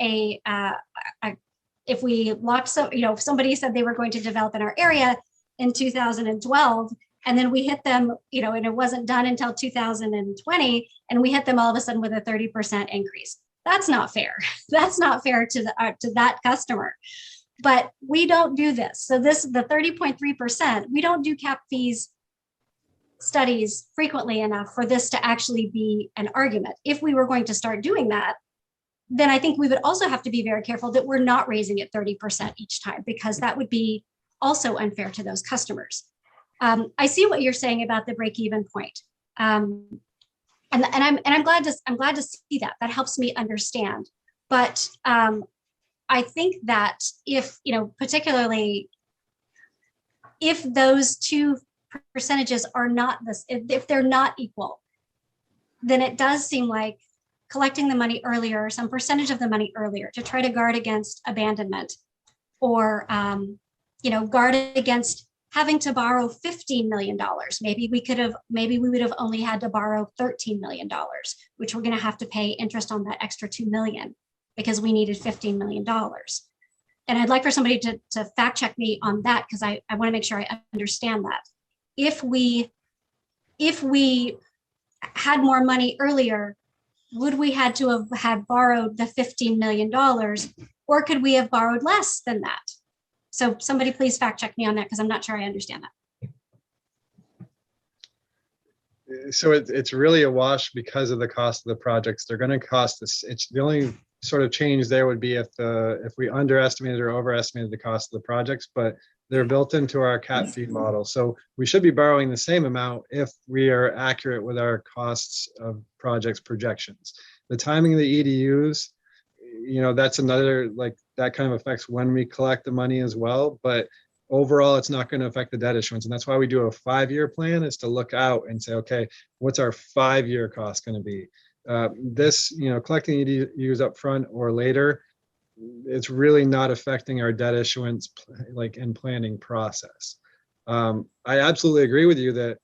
if we locked some, if somebody said they were going to develop in our area in 2012, and then we hit them, and it wasn't done until 2020, and we hit them all of a sudden with a 30% increase. That's not fair. That's not fair to that customer. But we don't do this. So the 30.3%, we don't do cap fees studies frequently enough for this to actually be an argument. If we were going to start doing that, then I think we would also have to be very careful that we're not raising it 30% each time, because that would be also unfair to those customers. I see what you're saying about the break-even point. And I'm glad to see that. That helps me understand. But I think that if, particularly if those two percentages are not this, if they're not equal, then it does seem like collecting the money earlier, some percentage of the money earlier, to try to guard against abandonment, or guard against having to borrow $15 million. Maybe we would have only had to borrow $13 million, which we're going to have to pay interest on that extra $2 million because we needed $15 million. And I'd like for somebody to fact check me on that, because I want to make sure I understand that. If we had more money earlier, would we had to have had borrowed the $15 million, or could we have borrowed less than that? So somebody please fact check me on that, because I'm not sure I understand that. So it's really a wash because of the cost of the projects. They're going to cost us. It's the only sort of change there would be if we underestimated or overestimated the cost of the projects, but they're built into our cap fee model. So we should be borrowing the same amount if we are accurate with our costs of projects projections. The timing of the EDUs, that's another, like, that kind of affects when we collect the money as well. But overall, it's not going to affect the debt issuance. And that's why we do a 5-year plan, is to look out and say, okay, what's our 5-year cost going to be? Collecting EDUs up front or later, it's really not affecting our debt issuance and planning process. I absolutely agree with you that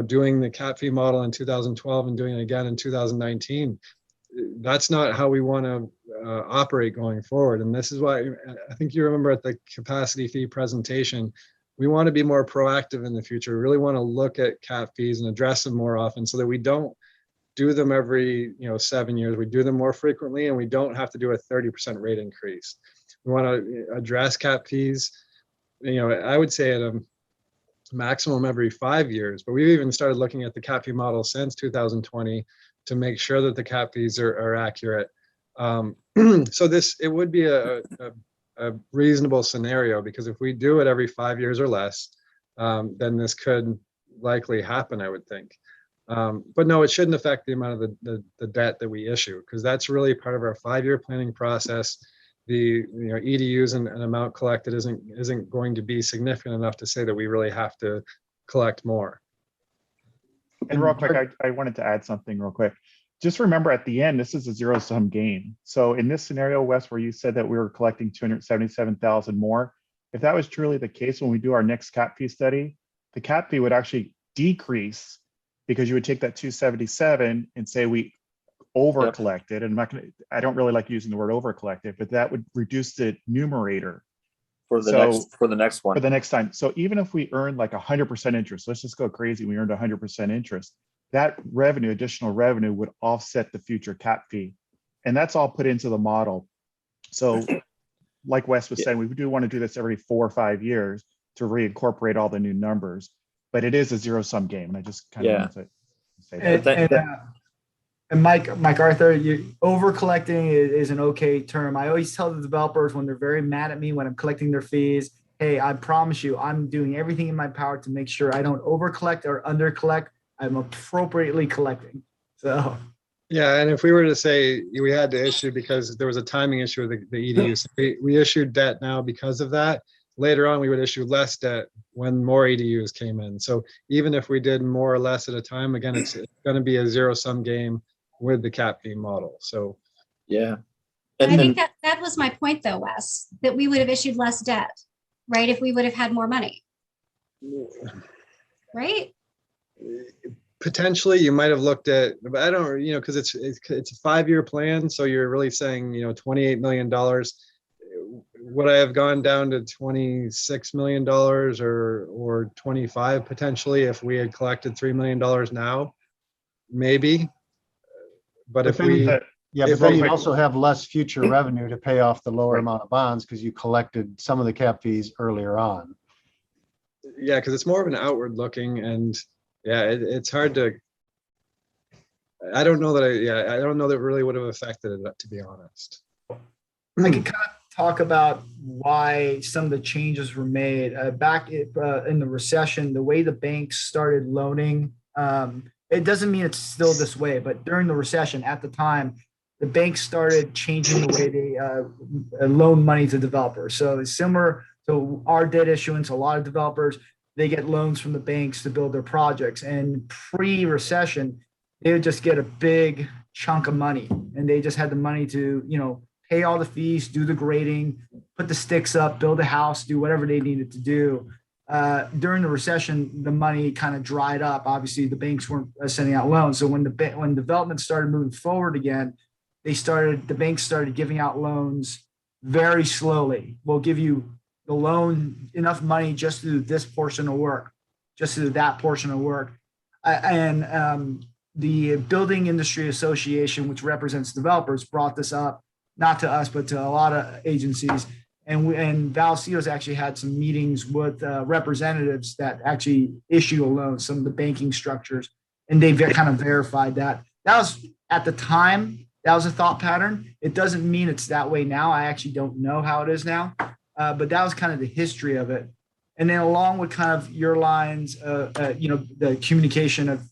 doing the cap fee model in 2012 and doing it again in 2019, that's not how we want to operate going forward. And this is why I think you remember at the capacity fee presentation, we want to be more proactive in the future. We really want to look at cap fees and address them more often, so that we don't do them every 7 years. We do them more frequently, and we don't have to do a 30% rate increase. We want to address cap fees, I would say at a maximum every 5 years, but we've even started looking at the cap fee model since 2020, to make sure that the cap fees are accurate. So it would be a reasonable scenario, because if we do it every 5 years or less, then this could likely happen, I would think. But no, it shouldn't affect the amount of the debt that we issue, because that's really part of our 5-year planning process. The EDUs and amount collected isn't going to be significant enough to say that we really have to collect more. And real quick, I wanted to add something real quick. Just remember, at the end, this is a zero-sum game. So in this scenario, Wes, where you said that we were collecting 277,000 more, if that was truly the case, when we do our next cap fee study, the cap fee would actually decrease, because you would take that 277 and say we over collected. And I don't really like using the word over collected, but that would reduce the numerator for the next one. For the next time. So even if we earn like 100% interest, let's just go crazy, we earned 100% interest, that revenue, additional revenue, would offset the future cap fee. And that's all put into the model. So like Wes was saying, we do want to do this every 4 or 5 years to reincorporate all the new numbers, but it is a zero-sum game. And I just kind of wanted to say that. And Mike Arthur, over collecting is an okay term. I always tell the developers when they're very mad at me when I'm collecting their fees, hey, I promise you, I'm doing everything in my power to make sure I don't over collect or under collect. I'm appropriately collecting. So. Yeah, and if we were to say we had to issue because there was a timing issue with the EDUs, we issued debt now because of that. Later on, we would issue less debt when more EDUs came in. So even if we did more or less at a time, again, it's going to be a zero-sum game with the cap fee model. So yeah. I think that was my point though, Wes, that we would have issued less debt, right? If we would have had more money. Right? Potentially you might have looked at, but I don't, because it's a 5-year plan. So you're really saying, $28 million. Would I have gone down to $26 million or 25 potentially if we had collected $3 million now? Maybe. But if we, but then you also have less future revenue to pay off the lower amount of bonds because you collected some of the cap fees earlier on. Yeah, because it's more of an outward looking, and it's hard to. I don't know that I don't know that it really would have affected it, to be honest. I can kind of talk about why some of the changes were made back in the recession. The way the banks started loaning. It doesn't mean it's still this way, but during the recession at the time, the banks started changing the way they loan money to developers. So it's similar to our debt issuance. A lot of developers, they get loans from the banks to build their projects. And pre-recession, they would just get a big chunk of money, and they just had the money to, pay all the fees, do the grading, put the sticks up, build a house, do whatever they needed to do. During the recession, the money kind of dried up. Obviously, the banks weren't sending out loans. So when development started moving forward again, the banks started giving out loans very slowly. We'll give you the loan, enough money just to do this portion of work, just to do that portion of work. And the Building Industry Association, which represents developers, brought this up, not to us, but to a lot of agencies. And Vallecitos actually had some meetings with representatives that actually issue a loan, some of the banking structures, and they kind of verified that. That was, at the time, that was a thought pattern. It doesn't mean it's that way now. I actually don't know how it is now, but that was kind of the history of it. And then along with kind of your lines, the communication of,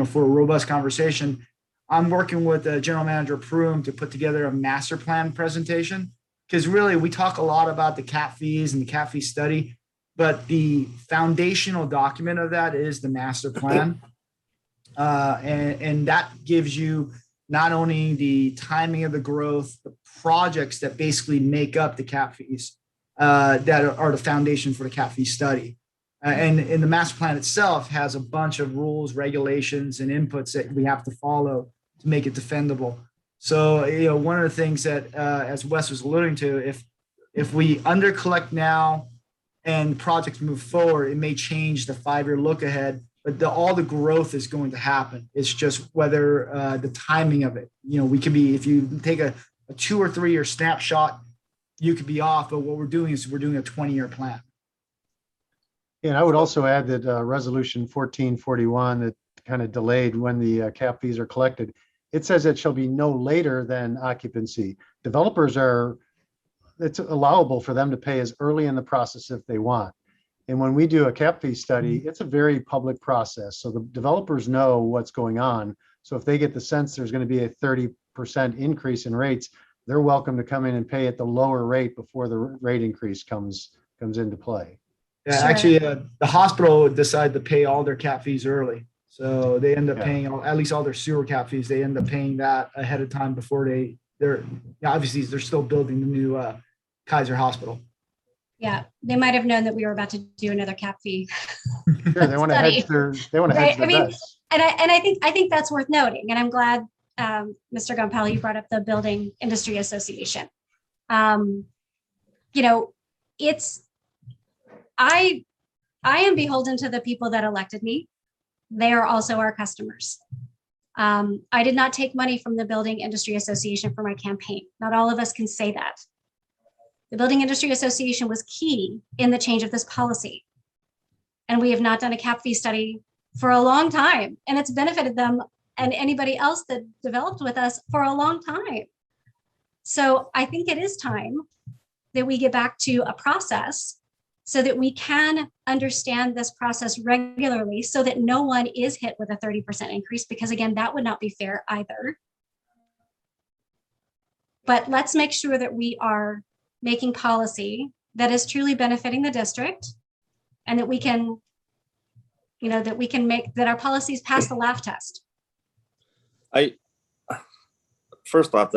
for a robust conversation, I'm working with General Manager Prum to put together a master plan presentation. Because really, we talk a lot about the cap fees and the cap fee study, but the foundational document of that is the master plan. And that gives you not only the timing of the growth, the projects that basically make up the cap fees that are the foundation for the cap fee study. And the master plan itself has a bunch of rules, regulations, and inputs that we have to follow to make it defendable. So, one of the things that, as Wes was alluding to, if we under collect now and projects move forward, it may change the 5-year look ahead, but all the growth is going to happen. It's just whether the timing of it, we could be, if you take a 2 or 3 year snapshot, you could be off. But what we're doing is we're doing a 20-year plan. And I would also add that resolution 1441 that kind of delayed when the cap fees are collected it says it shall be no later than occupancy. Developers it's allowable for them to pay as early in the process if they want. And when we do a cap fee study, it's a very public process. So the developers know what's going on. So if they get the sense there's going to be a 30% increase in rates, they're welcome to come in and pay at the lower rate before the rate increase comes into play. Yeah, Sure. actually, the hospital would decide to pay all their cap fees early. So they end up Yeah. paying at least all their sewer cap fees. They end up paying that ahead of time before they're obviously they're still building the new Kaiser Hospital. Yeah, they might have known that we were about to do another cap fee. Sure, they want to Study. hedge their Right, I mean, bets. And I think that's worth noting. And I'm glad, Mr. Gompel, you brought up the Building Industry Association. You know, I am beholden to the people that elected me. They are also our customers. I did not take money from the Building Industry Association for my campaign. Not all of us can say that. The Building Industry Association was key in the change of this policy. And we have not done a cap fee study for a long time. And it's benefited them and anybody else that developed with us for a long time. So I think it is time that we get back to a process so that we can understand this process regularly so that no one is hit with a 30% increase, because again, that would not be fair either. But let's make sure that we are making policy that is truly benefiting the district and that we can, you know, that we can make that our policies pass the laugh test. First off,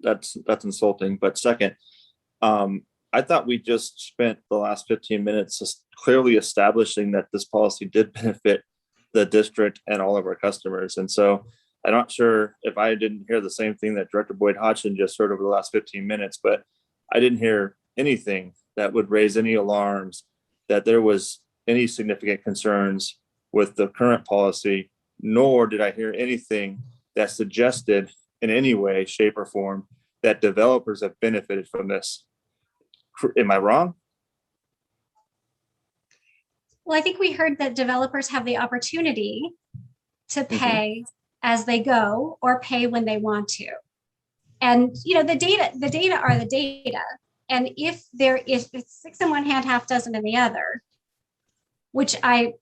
that's insulting. But second, I thought we just spent the last 15 minutes just clearly establishing that this policy did benefit the district and all of our customers. And so I'm not sure if I didn't hear the same thing that Director Boyd Hodgson just heard over the last 15 minutes, but I didn't hear anything that would raise any alarms that there was any significant concerns with the current policy, nor did I hear anything that suggested in any way, shape, or form that developers have benefited from this. Am I wrong? Well, I think we heard that developers have the opportunity to pay as they go or pay when they want to. And you know, the data are the data. And if it's six in one hand, half dozen in the other, which I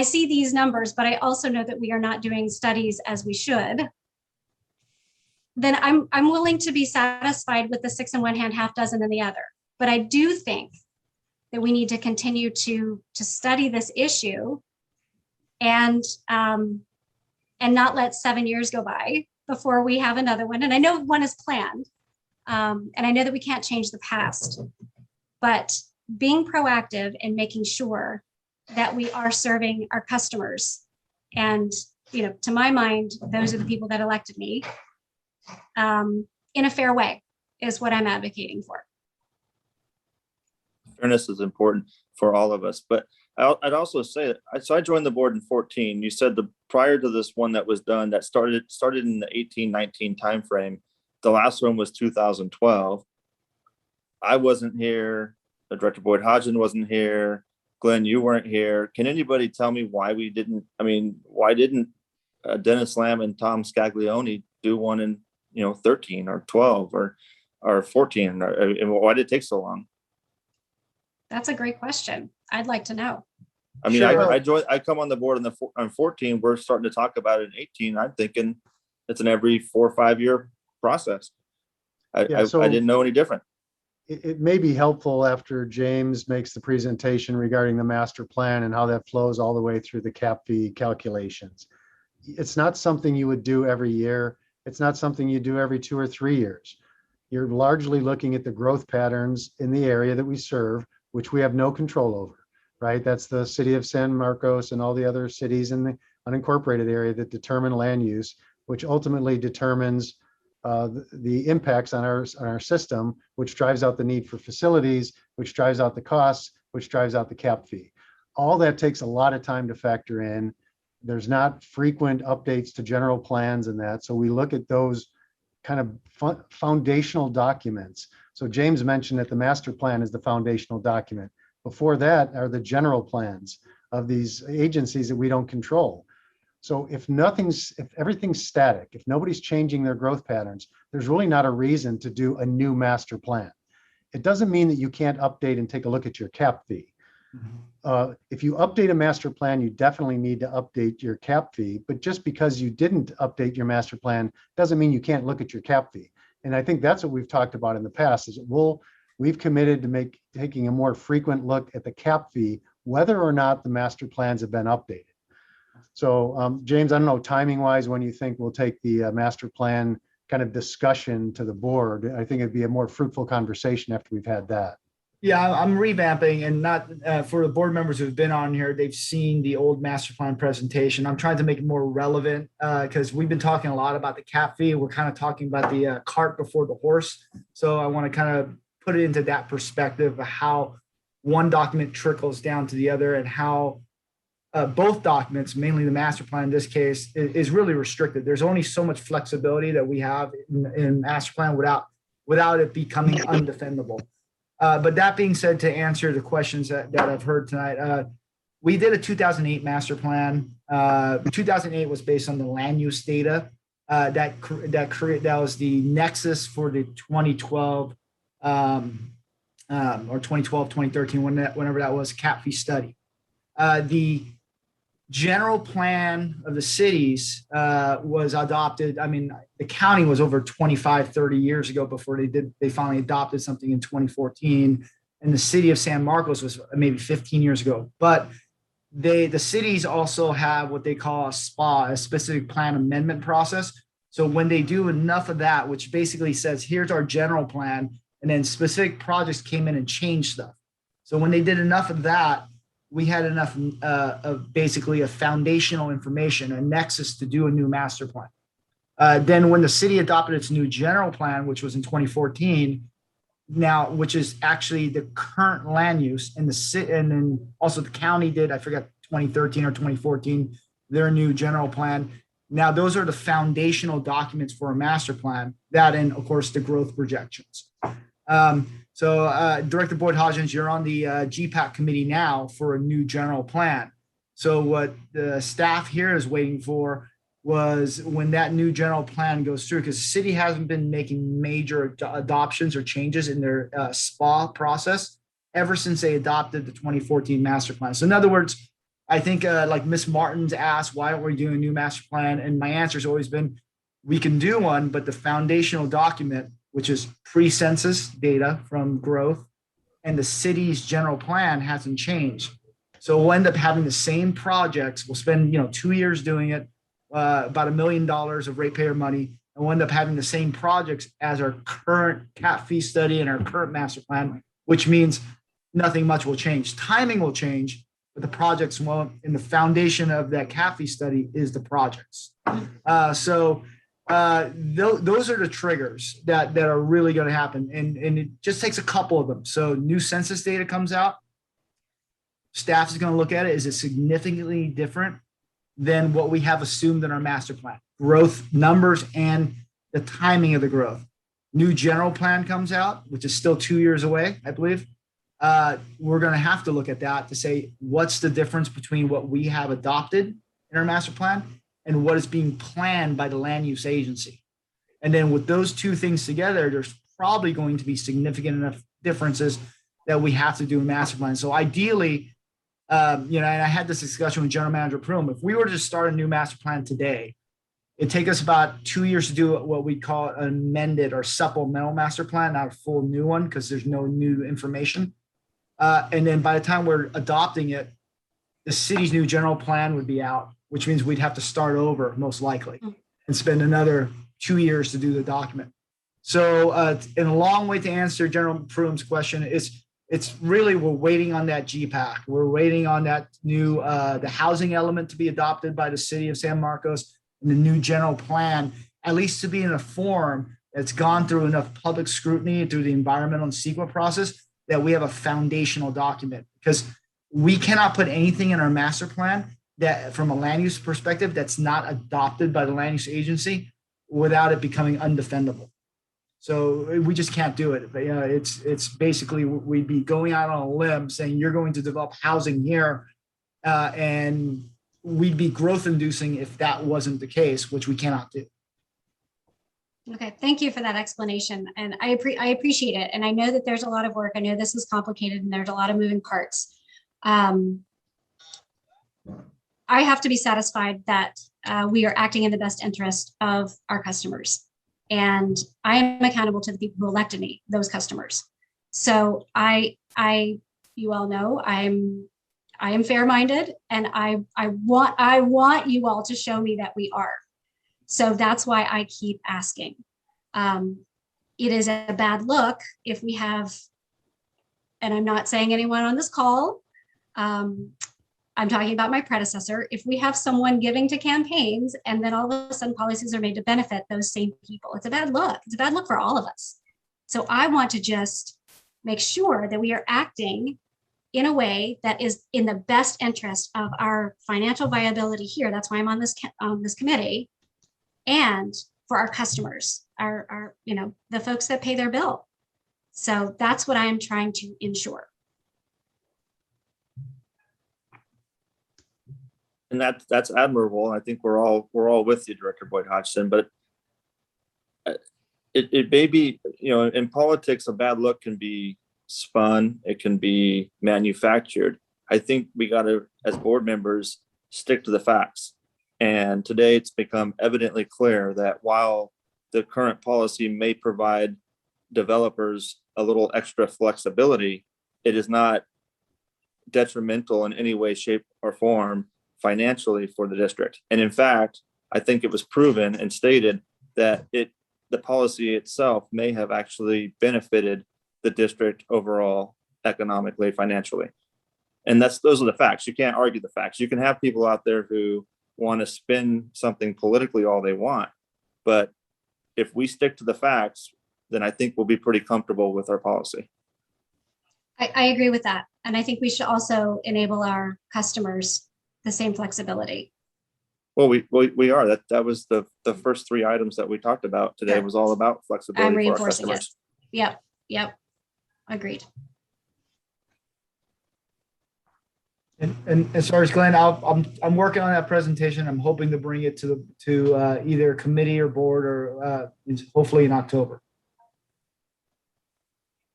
see these numbers, but I also know that we are not doing studies as we should, then I'm willing to be satisfied with the six in one hand, half dozen in the other. But I do think that we need to continue to study this issue and not let 7 years go by before we have another one. And I know one is planned, and I know that we can't change the past, but being proactive and making sure that we are serving our customers. And, you know, to my mind, those are the people that elected me, in a fair way is what I'm advocating for. Fairness is important for all of us, but I'd also say that I joined the board in 2014. You said prior to this one that was done that started in the 18-19 timeframe. The last one was 2012. I wasn't here. Director Boyd Hodgson wasn't here. Glenn, you weren't here. Can anybody tell me why didn't Dennis Lamb and Tom Scaglione do one in 13 or 12 or 14? And why did it take so long? That's a great question. I'd like to know. I mean, Sure. I come on the board on 14. We're starting to talk about it in 18. I'm thinking it's an every 4 or 5 year process. I didn't know any different. It may be helpful after James makes the presentation regarding the master plan and how that flows all the way through the cap fee calculations. It's not something you would do every year. It's not something you do every 2 or 3 years. You're largely looking at the growth patterns in the area that we serve, which we have no control over, right? That's the city of San Marcos and all the other cities in the unincorporated area that determine land use, which ultimately determines the impacts on our system, which drives out the need for facilities, which drives out the costs, which drives out the cap fee. All that takes a lot of time to factor in. There's not frequent updates to general plans and that. So we look at those kind of foundational documents. So James mentioned that the master plan is the foundational document. Before that are the general plans of these agencies that we don't control. So if everything's static, if nobody's changing their growth patterns, there's really not a reason to do a new master plan. It doesn't mean that you can't update and take a look at your cap fee. If you update a master plan, you definitely need to update your cap fee, but just because you didn't update your master plan doesn't mean you can't look at your cap fee. And I think that's what we've talked about in the past is we've committed to taking a more frequent look at the cap fee, whether or not the master plans have been updated. So James, I don't know, timing wise, when you think we'll take the master plan kind of discussion to the board. I think it'd be a more fruitful conversation after we've had that. Yeah, I'm revamping, and not for the board members who've been on here, they've seen the old master plan presentation. I'm trying to make it more relevant because we've been talking a lot about the cap fee. We're kind of talking about the cart before the horse. So I want to kind of put it into that perspective of how one document trickles down to the other and how both documents, mainly the master plan in this case, is really restricted. There's only so much flexibility that we have in master plan without it becoming undefendable. But that being said, to answer the questions that I've heard tonight, we did a 2008 master plan. 2008 was based on the land use data that was the nexus for the 2012 or 2012, 2013, whenever that was, cap fee study. The general plan of the cities was adopted. I mean, the county was over 25, 30 years ago before they finally adopted something in 2014. And the city of San Marcos was maybe 15 years ago. But the cities also have what they call a SPA, a specific plan amendment process. So when they do enough of that, which basically says, here's our general plan, and then specific projects came in and changed stuff. So when they did enough of that, we had enough of basically a foundational information, a nexus to do a new master plan. Then when the city adopted its new general plan, which was in 2014, now, which is actually the current land use, and then also the county did, I forget, 2013 or 2014, their new general plan. Now, those are the foundational documents for a master plan, that and of course the growth projections. So Director Boyd Hodgins, you're on the GPAC committee now for a new general plan. So what the staff here is waiting for was when that new general plan goes through, because the city hasn't been making major adoptions or changes in their SPA process ever since they adopted the 2014 master plan. So in other words, I think like Ms. Martin's asked, why aren't we doing a new master plan? And my answer has always been, we can do one, but the foundational document, which is pre-census data from growth, and the city's general plan hasn't changed. So we'll end up having the same projects. We'll spend 2 years doing it, about $1 million of ratepayer money, and we'll end up having the same projects as our current cap fee study and our current master plan, which means nothing much will change. Timing will change, but the projects won't. And the foundation of that cap fee study is the projects. Those are the triggers that are really going to happen. And it just takes a couple of them. So new census data comes out. Staff is going to look at it. Is it significantly different than what we have assumed in our master plan? Growth numbers and the timing of the growth. New general plan comes out, which is still 2 years away, I believe. We're going to have to look at that to say, what's the difference between what we have adopted in our master plan and what is being planned by the land use agency. And then with those two things together, there's probably going to be significant enough differences that we have to do a master plan. So ideally, and I had this discussion with General Manager Prum, if we were to start a new master plan today, it'd take us about 2 years to do what we call an amended or supplemental master plan, not a full new one, because there's no new information. And then by the time we're adopting it, the city's new general plan would be out, which means we'd have to start over most likely and spend another 2 years to do the document. So in a long way to answer General Prum's question, it's really, we're waiting on that GPAC. We're waiting on that new, the housing element to be adopted by the city of San Marcos, and the new general plan, at least to be in a form that's gone through enough public scrutiny through the environmental and CEQA process that we have a foundational document. Because we cannot put anything in our master plan that, from a land use perspective, that's not adopted by the land use agency without it becoming undefendable. So we just can't do it. But, it's basically, we'd be going out on a limb saying you're going to develop housing here, and we'd be growth inducing if that wasn't the case, which we cannot do. Okay, thank you for that explanation. And I appreciate it. And I know that there's a lot of work. I know this is complicated and there's a lot of moving parts. I have to be satisfied that we are acting in the best interest of our customers. And I am accountable to the people who elected me, those customers. So you all know I am fair-minded, and I want you all to show me that we are. So that's why I keep asking. It is a bad look if we have, and I'm not saying anyone on this call, I'm talking about my predecessor. If we have someone giving to campaigns and then all of a sudden policies are made to benefit those same people, it's a bad look. It's a bad look for all of us. So I want to just make sure that we are acting in a way that is in the best interest of our financial viability here. That's why I'm on this committee, and for our customers, our the folks that pay their bill. So that's what I am trying to ensure. And that's admirable. I think we're all with you, Director Boyd Hodgson. But it may be, in politics, a bad look can be spun. It can be manufactured. I think we got to, as board members, stick to the facts. And today it's become evidently clear that while the current policy may provide developers a little extra flexibility, it is not detrimental in any way, shape, or form financially for the district. And in fact, I think it was proven and stated that the policy itself may have actually benefited the district overall, economically, financially. And those are the facts. You can't argue the facts. You can have people out there who want to spin something politically all they want, but if we stick to the facts, then I think we'll be pretty comfortable with our policy. I agree with that. And I think we should also enable our customers the same flexibility. Well, we are. That was the first three items that we talked about today. Sure. Was all about flexibility. I'm for our reinforcing it. customers. Yep. Agreed. And as far as Glenn, I'm working on that presentation. I'm hoping to bring it to either committee or board, or hopefully in October.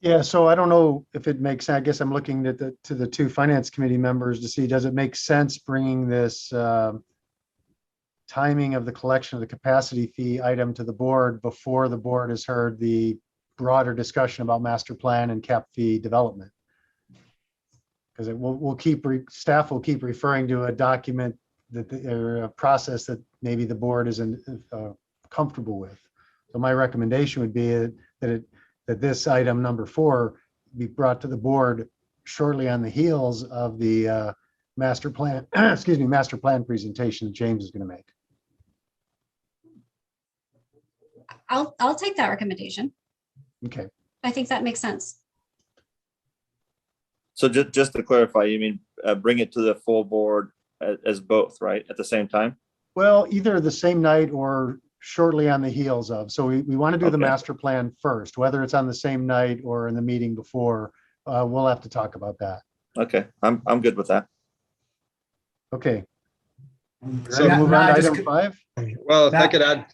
Yeah, so I don't know if it makes, I guess I'm looking at to the two finance committee members to see, does it make sense bringing this timing of the collection of the capacity fee item to the board before the board has heard the broader discussion about master plan and cap fee development? Because staff will keep referring to a document or a process that maybe the board isn't comfortable with. So my recommendation would be that this item number 4 be brought to the board shortly on the heels of the master plan, master plan presentation that James is going to make. I'll take that recommendation. Okay. I think that makes sense. So just to clarify, you mean bring it to the full board as both, right, at the same time? Well, either the same night or shortly on the heels of. So we want to do the master plan first, whether it's on the same night or in the meeting before. We'll have to talk about that. Okay, I'm good with that. Okay. So Move on to item 5. Well, if I could add,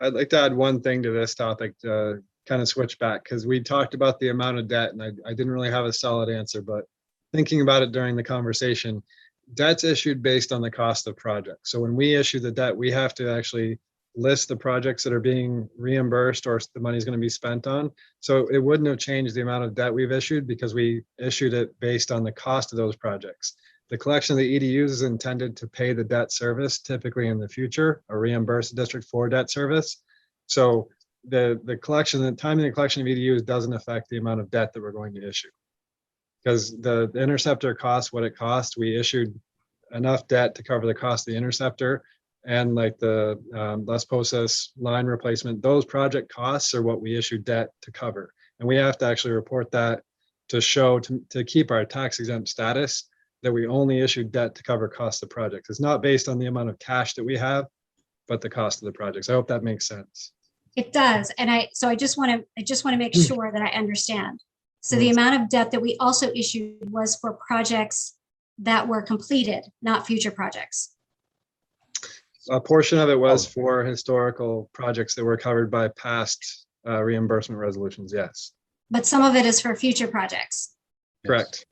I'd like to add one thing to this topic to kind of switch back, because we talked about the amount of debt and I didn't really have a solid answer, but thinking about it during the conversation, debt's issued based on the cost of projects. So when we issue the debt, we have to actually list the projects that are being reimbursed or the money is going to be spent on. So it wouldn't have changed the amount of debt we've issued because we issued it based on the cost of those projects. The collection of the EDUs is intended to pay the debt service typically in the future or reimburse the district for debt service. So the collection, the timing of the collection of EDUs doesn't affect the amount of debt that we're going to issue. Because the interceptor costs what it costs. We issued enough debt to cover the cost of the interceptor, and like the Las Posas line replacement, those project costs are what we issued debt to cover. And we have to actually report that to show, to keep our tax exempt status, that we only issued debt to cover costs of projects. It's not based on the amount of cash that we have, but the cost of the projects. I hope that makes sense. It does. And I just want to make sure that I understand. So the amount of debt that we also issued was for projects that were completed, not future projects. A portion of it was for historical projects that were covered by past reimbursement resolutions, yes. But some of it is for future projects. Correct.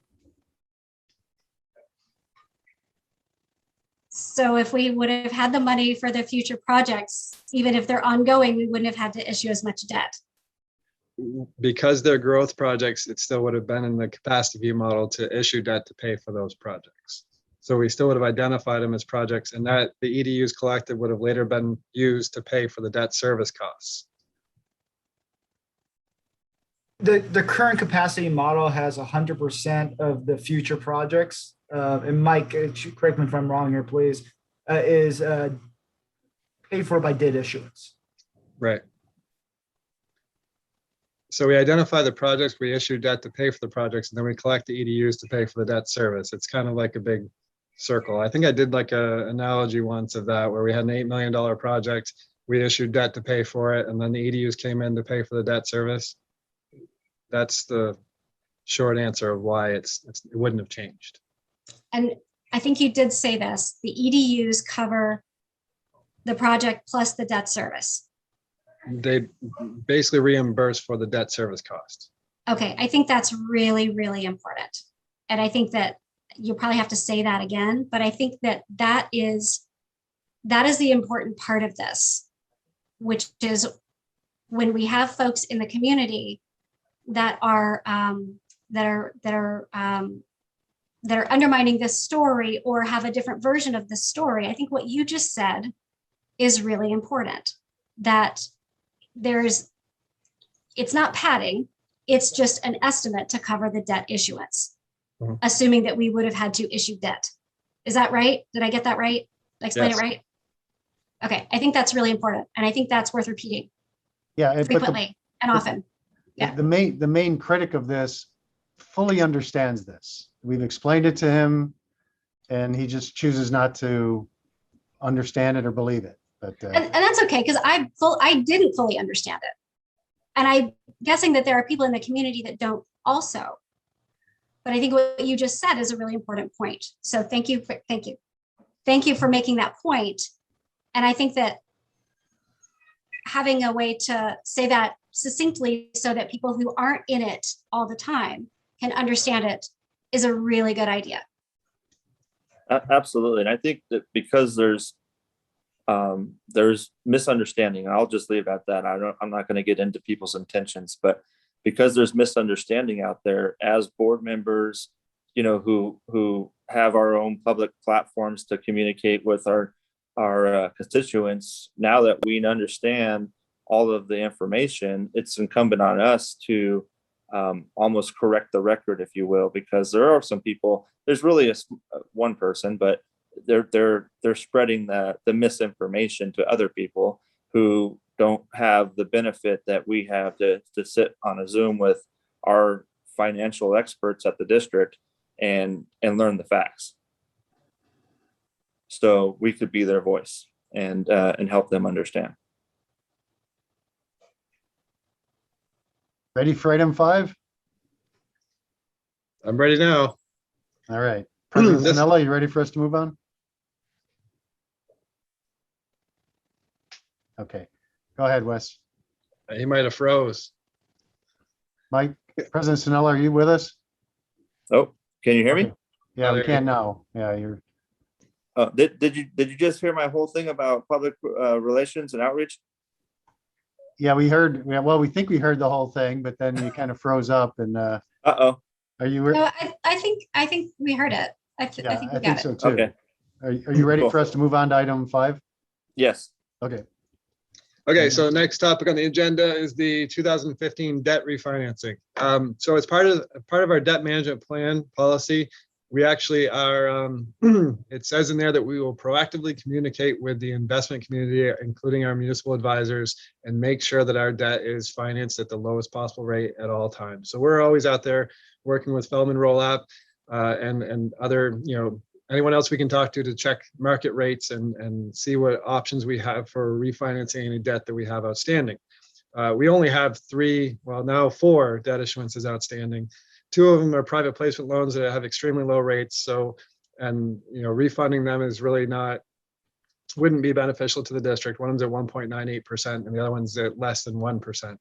So if we would have had the money for the future projects, even if they're ongoing, we wouldn't have had to issue as much debt. Because they're growth projects, it still would have been in the capacity view model to issue debt to pay for those projects. So we still would have identified them as projects, and that the EDUs collected would have later been used to pay for the debt service costs. The current capacity model has 100% of the future projects. And Mike, correct me if I'm wrong here, please, is paid for by debt issuance. Right. So we identify the projects, we issue debt to pay for the projects, and then we collect the EDUs to pay for the debt service. It's kind of like a big circle. I think I did like a analogy once of that, where we had an $8 million project, we issued debt to pay for it, and then the EDUs came in to pay for the debt service. That's the short answer of why it wouldn't have changed. And I think you did say this, the EDUs cover the project plus the debt service. They basically reimburse for the debt service cost. Okay, I think that's really, really important. And I think that you probably have to say that again, but I think that that is the important part of this, which is when we have folks in the community that are undermining this story or have a different version of the story. I think what you just said is really important, that it's not padding, it's just an estimate to cover the debt issuance, assuming that we would have had to issue debt. Is that right? Did I get that right? Did I explain it right? Okay, I think that's really important. And I think that's worth repeating frequently and often. Yeah. The main critic of this fully understands this. We've explained it to him and he just chooses not to understand it or believe it. But and that's okay, because I didn't fully understand it. And I'm guessing that there are people in the community that don't also. But I think what you just said is a really important point. So thank you for making that point. And I think that having a way to say that succinctly so that people who aren't in it all the time can understand it is a really good idea. Absolutely. And I think that because there's misunderstanding, I'll just leave it at that. I'm not going to get into people's intentions, but because there's misunderstanding out there, as board members, who have our own public platforms to communicate with our constituents, now that we understand all of the information, it's incumbent on us to almost correct the record, if you will, because there are some people, there's really one person, but they're spreading the misinformation to other people who don't have the benefit that we have to sit on a Zoom with our financial experts at the district and learn the facts. So we could be their voice and help them understand. ready for item 5? I'm ready now. All right. President This- Sanella, you ready for us to move on? Okay, go ahead, Wes. He might have froze. Mike, President Sanella, are you with us? Oh, can you hear me? Okay. Yeah, Oh, we there you can now. Yeah, you're, Did you just hear my whole thing about public relations and outreach? yeah, we heard, well, we think we heard the whole thing, but then you kind of froze up and Uh-oh. are you? No, I think we heard it. I think we I got think it. so too. Okay. Are you ready Cool. for us to move on to item 5? Yes. Okay, Okay, so the next topic on the agenda is the 2015 debt refinancing. So as part of our debt management plan policy, we actually are, it says in there that we will proactively communicate with the investment community, including our municipal advisors, and make sure that our debt is financed at the lowest possible rate at all times. So we're always out there working with Feldman Roll-Up and other, anyone else we can talk to check market rates and see what options we have for refinancing any debt that we have outstanding. We only have 4 debt issuances outstanding. 2 of them are private placement loans that have extremely low rates. So, refunding them is really not wouldn't be beneficial to the district. One of them's at 1.98% and the other one's at less than 1%.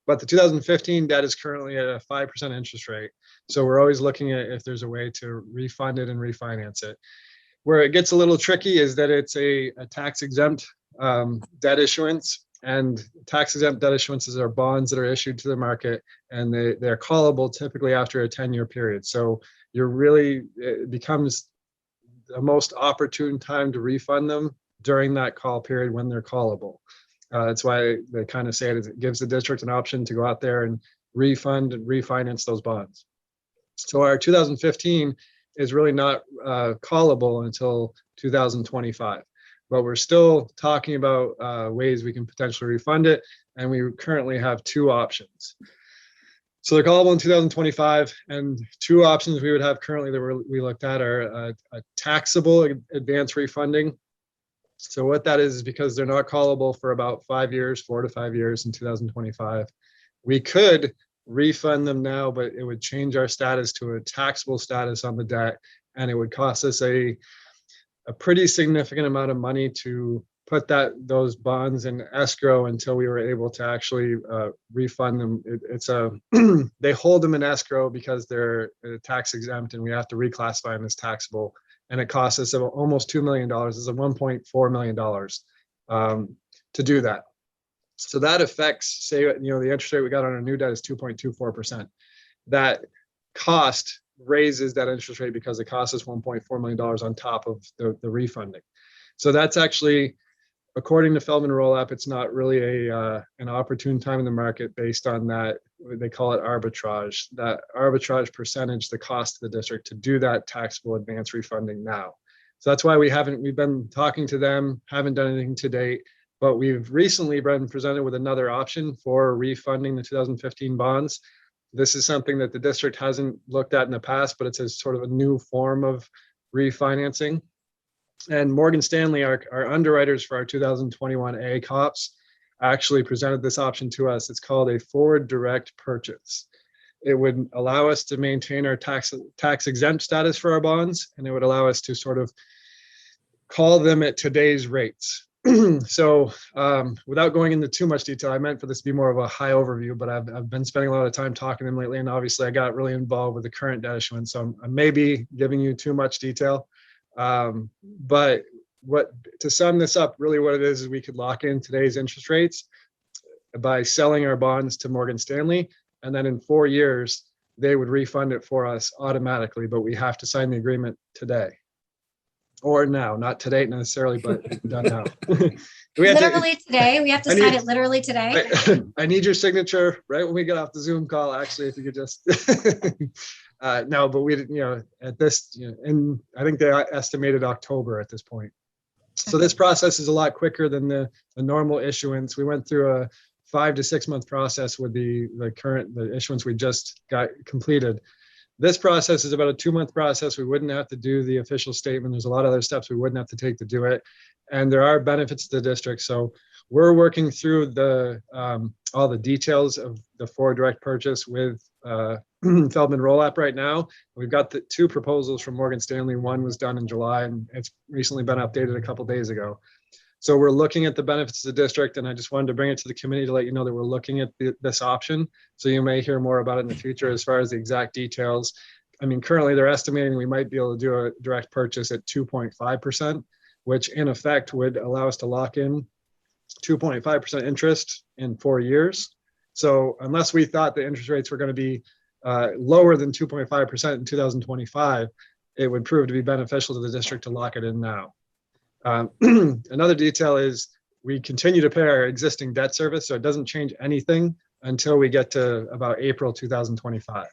But the 2015 debt is currently at a 5% interest rate. So we're always looking at if there's a way to refund it and refinance it. Where it gets a little tricky is that it's a tax exempt debt issuance, and tax exempt debt issuances are bonds that are issued to the market, and they're callable typically after a 10-year period. So it becomes the most opportune time to refund them during that call period when they're callable. That's why they kind of say it gives the district an option to go out there and refund and refinance those bonds. So our 2015 is really not callable until 2025, but we're still talking about ways we can potentially refund it, and we currently have two options. So they're callable in 2025, and two options we would have currently that we looked at are a taxable advance refunding. So what that is because they're not callable for about 5 years, 4 to 5 years in 2025. We could refund them now, but it would change our status to a taxable status on the debt, and it would cost us a pretty significant amount of money to put those bonds in escrow until we were able to actually refund them. They hold them in escrow because they're tax exempt, and we have to reclassify them as taxable. And it costs us almost $2 million. It's a $1.4 million to do that. So that affects, say, the interest rate we got on our new debt is 2.24%. That cost raises that interest rate because it costs us $1.4 million on top of the refunding. So that's actually, according to Feldman Roll-Up, it's not really an opportune time in the market based on that. They call it arbitrage. That arbitrage percentage, the cost to the district to do that taxable advance refunding now. So that's why we've been talking to them, haven't done anything to date, but we've recently been presented with another option for refunding the 2015 bonds. This is something that the district hasn't looked at in the past, but it's a sort of a new form of refinancing. And Morgan Stanley, our underwriters for our 2021 ACOPs, actually presented this option to us. It's called a forward direct purchase. It would allow us to maintain our tax exempt status for our bonds, and it would allow us to sort of call them at today's rates. So without going into too much detail, I meant for this to be more of a high overview, but I've been spending a lot of time talking to them lately, and obviously I got really involved with the current debt issuance, so I may be giving you too much detail. But to sum this up, really what it is we could lock in today's interest rates by selling our bonds to Morgan Stanley, and then in 4 years they would refund it for us automatically, but we have to sign the agreement today or now, not today necessarily, but done now. Literally today. We have to sign it literally today. I need your signature right when we get off the Zoom call. Actually, if you could just no, but we didn't, at this, and I think they estimated October at this point. So this process is a lot quicker than the normal issuance. We went through a 5 to 6 month process with the issuance we just got completed. This process is about a 2 month process. We wouldn't have to do the official statement. There's a lot of other steps we wouldn't have to take to do it. And there are benefits to the district. So we're working through all the details of the forward direct purchase with Feldman Roll-Up right now. We've got the 2 proposals from Morgan Stanley. One was done in July, and it's recently been updated a couple days ago. So we're looking at the benefits of the district, and I just wanted to bring it to the committee to let you know that we're looking at this option. So you may hear more about it in the future as far as the exact details. I mean, currently they're estimating we might be able to do a direct purchase at 2.5%, which in effect would allow us to lock in 2.5% interest in 4 years. So unless we thought the interest rates were going to be lower than 2.5% in 2025, it would prove to be beneficial to the district to lock it in now. Another detail is we continue to pay our existing debt service, so it doesn't change anything until we get to about April 2025.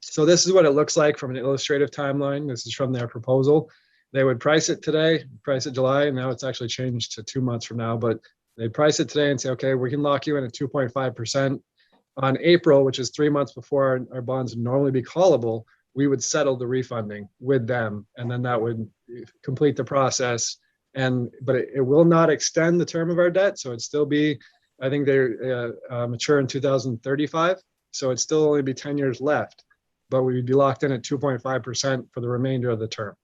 So this is what it looks like from an illustrative timeline. This is from their proposal. They would price it today, price it July, and now it's actually changed to 2 months from now, but they price it today and say, okay, we can lock you in at 2.5%. On April, which is 3 months before our bonds would normally be callable, we would settle the refunding with them, and then that would complete the process. But it will not extend the term of our debt, so it'd still be, I think they mature in 2035, so it'd still only be 10 years left, but we'd be locked in at 2.5% for the remainder of the term.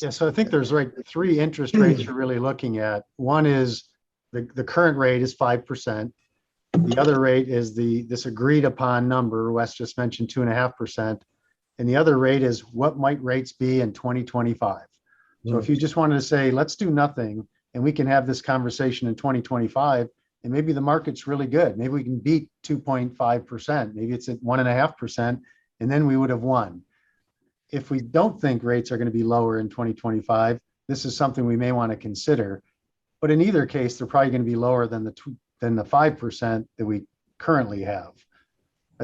Yeah, so I think there's like three interest rates you're really looking at. One is the current rate is 5%. The other rate is this agreed upon number. Wes just mentioned 2.5%. And the other rate is what might rates be in 2025. So if you just wanted to say, let's do nothing and we can have this conversation in 2025, and maybe the market's really good. Maybe we can beat 2.5%. Maybe it's at 1.5%, and then we would have won. If we don't think rates are going to be lower in 2025, this is something we may want to consider. But in either case, they're probably going to be lower than the 5% that we currently have.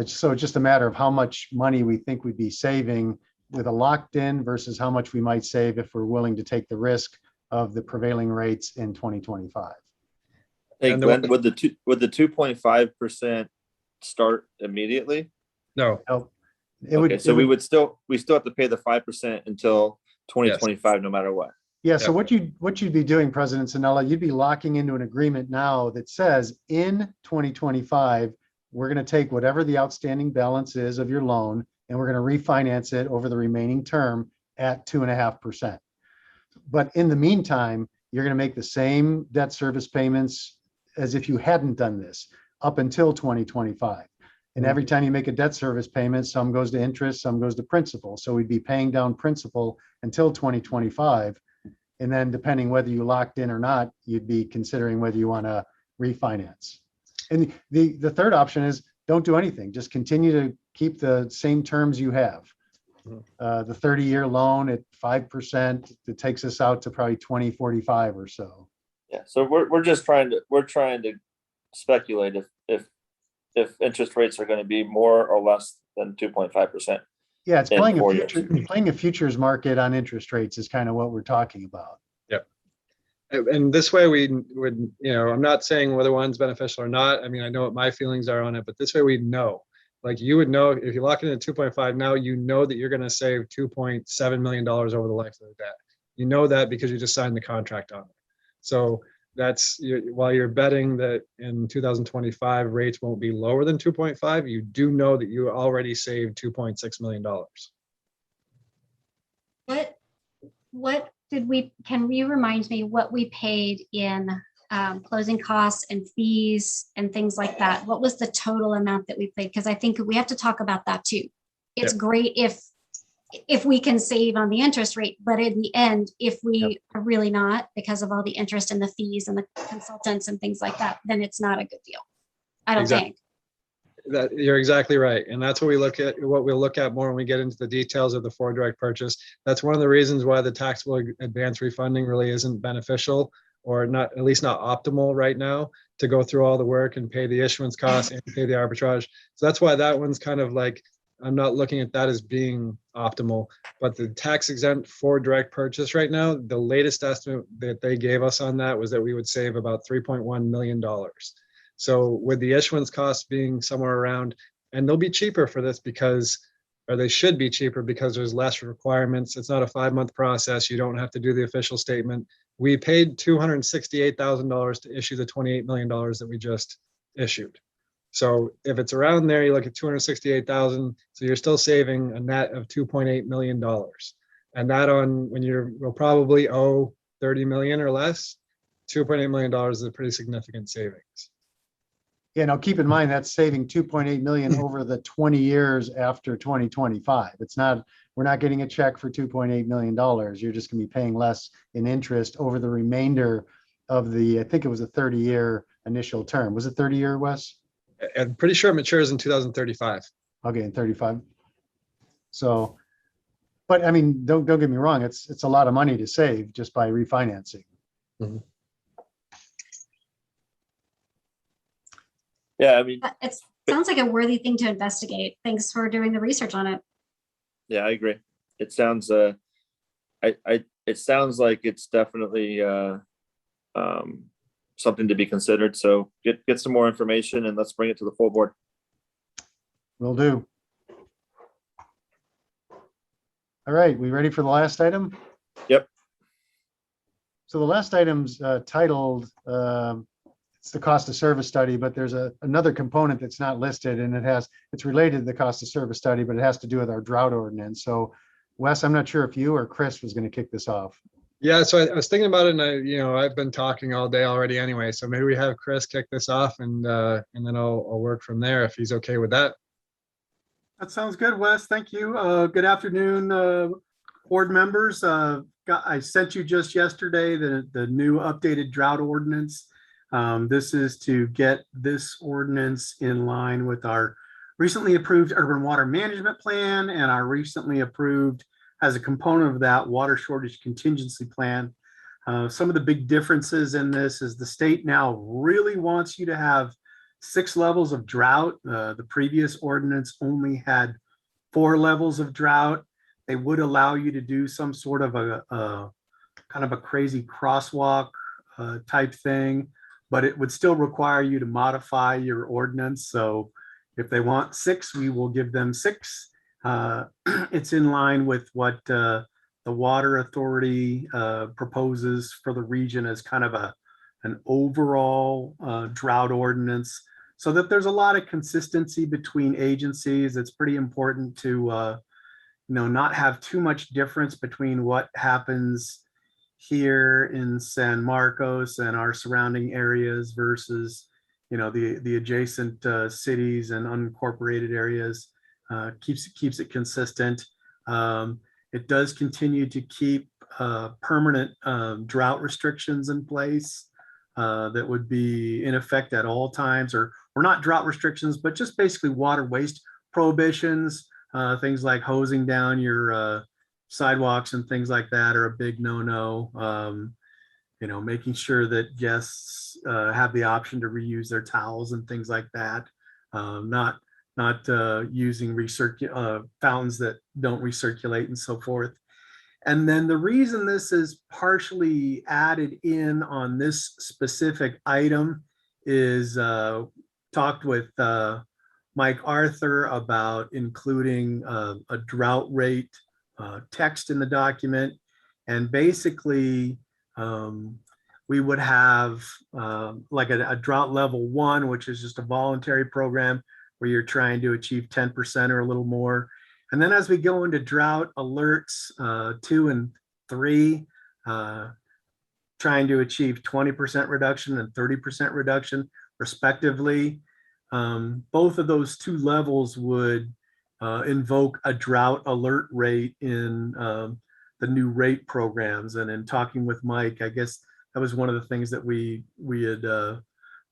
So it's just a matter of how much money we think we'd be saving with a locked in versus how much we might save if we're willing to take the risk of the prevailing rates in 2025. Hey, Glenn, would the 2.5% start immediately? No. We still have to pay the 5% until 2025, no matter what. Yeah. So what you'd be doing, President Sanella, you'd be locking into an agreement now that says in 2025, we're going to take whatever the outstanding balance is of your loan, and we're going to refinance it over the remaining term at 2.5%. But in the meantime, you're going to make the same debt service payments as if you hadn't done this up until 2025. And every time you make a debt service payment, some goes to interest, some goes to principal. So we'd be paying down principal until 2025. And then depending whether you locked in or not, you'd be considering whether you want to refinance. And the third option is don't do anything. Just continue to keep the same terms you have. The 30-year loan at 5%, it takes us out to probably 2045 or so. Yeah. So we're trying to speculate if interest rates are going to be more or less than 2.5%. Yeah, it's playing a futures market on interest rates is kind of what we're talking about. Yep. And this way we would, I'm not saying whether one's beneficial or not. I mean, I know what my feelings are on it, but this way we know. Like you would know if you lock it in at 2.5 now, you know that you're going to save $2.7 million over the life of the debt. You know that because you just signed the contract on it. So that's while you're betting that in 2025 rates won't be lower than 2.5, you do know that you already saved $2.6 million. What can you remind me what we paid in closing costs and fees and things like that? What was the total amount that we paid? Because I think we have to talk about that too. It's great if we can save on the interest rate, but in the end, if we are really not, because of all the interest and the fees and the consultants and things like that, then it's not a good deal. I don't think. That you're exactly right. And that's what we look at, what we'll look at more when we get into the details of the for direct purchase. That's one of the reasons why the taxable advance refunding really isn't beneficial, or not, at least not optimal right now, to go through all the work and pay the issuance costs and pay the arbitrage. So that's why that one's kind of like, I'm not looking at that as being optimal. But the tax exempt for direct purchase right now, the latest estimate that they gave us on that was that we would save about $3.1 million. So with the issuance costs being somewhere around, and they'll be cheaper for this because, or they should be cheaper because there's less requirements. It's not a 5-month process. You don't have to do the official statement. We paid $268,000 to issue the $28 million that we just issued. So if it's around there, you look at 268,000. So you're still saving a net of $2.8 million. And that on when you'll probably owe 30 million or less, $2.8 million is a pretty significant savings. Yeah, now keep in mind that's saving 2.8 million over the 20 years after 2025. It's not, we're not getting a check for $2.8 million. You're just gonna be paying less in interest over the remainder of the, I think it was a 30-year initial term. Was it 30-year, Wes? I'm pretty sure it matures in 2035. Okay, in 35. So, but I mean, don't get me wrong. It's a lot of money to save just by refinancing. Mm-hmm. Yeah, I mean, It sounds like a worthy thing to investigate. Thanks for doing the research on it. yeah, I agree. It sounds it sounds like it's definitely something to be considered. So get some more information and let's bring it to the full board. Will do. All right, we ready for the last item? Yep. So the last item's titled, it's the cost of service study, but there's another component that's not listed, and it's related to the cost of service study, but it has to do with our drought ordinance. So Wes, I'm not sure if you or Chris was going to kick this off. Yeah, so I was thinking about it, and I've been talking all day already anyway, so maybe we have Chris kick this off, and then I'll work from there if he's okay with that. That sounds good, Wes. Thank you. Good afternoon, board members. I sent you just yesterday the new updated drought ordinance. This is to get this ordinance in line with our recently approved urban water management plan and our recently approved, as a component of that, water shortage contingency plan. Some of the big differences in this is the state now really wants you to have 6 levels of drought. The previous ordinance only had 4 levels of drought. They would allow you to do some sort of a kind of a crazy crosswalk type thing, but it would still require you to modify your ordinance. So if they want 6, we will give them 6. It's in line with what the Water Authority proposes for the region as kind of an overall drought ordinance, so that there's a lot of consistency between agencies. It's pretty important to not have too much difference between what happens here in San Marcos and our surrounding areas versus the adjacent cities and unincorporated areas. Keeps it consistent. It does continue to keep permanent drought restrictions in place that would be in effect at all times, or not drought restrictions, but just basically water waste prohibitions. Things like hosing down your sidewalks and things like that are a big no-no. Making sure that guests have the option to reuse their towels and things like that. Not using fountains that don't recirculate and so forth. And then the reason this is partially added in on this specific item is talked with Mike Arthur about including a drought rate text in the document. And basically, we would have like a drought level 1, which is just a voluntary program where you're trying to achieve 10% or a little more. And then as we go into drought alerts 2 and 3, trying to achieve 20% reduction and 30% reduction respectively. Both of those 2 levels would invoke a drought alert rate in the new rate programs. And in talking with Mike, I guess that was one of the things that we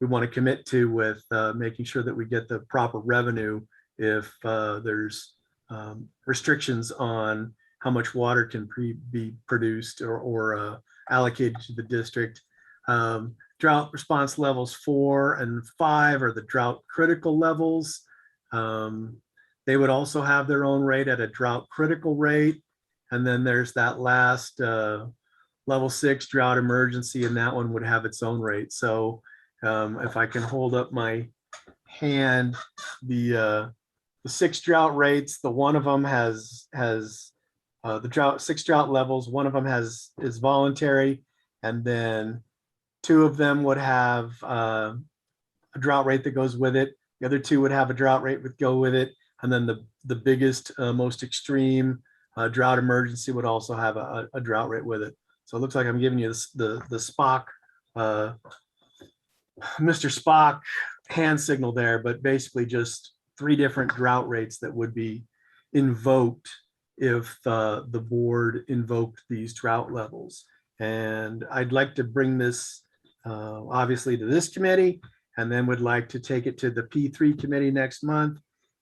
want to commit to, with making sure that we get the proper revenue if there's restrictions on how much water can be produced or allocated to the district. Drought response levels 4 and 5 are the drought critical levels. They would also have their own rate at a drought critical rate. And then there's that last level 6 drought emergency, and that one would have its own rate. So if I can hold up my hand, the 6 drought rates, the one of them has the 6 drought levels. One of them is voluntary, and then 2 of them would have a drought rate that goes with it. The other 2 would have a drought rate that go with it, and then the biggest, most extreme drought emergency would also have a drought rate with it. So it looks like I'm giving you the Spock, Mr. Spock hand signal there, but basically just 3 different drought rates that would be invoked if the board invoked these drought levels. And I'd like to bring this obviously to this committee, and then would like to take it to the P3 committee next month,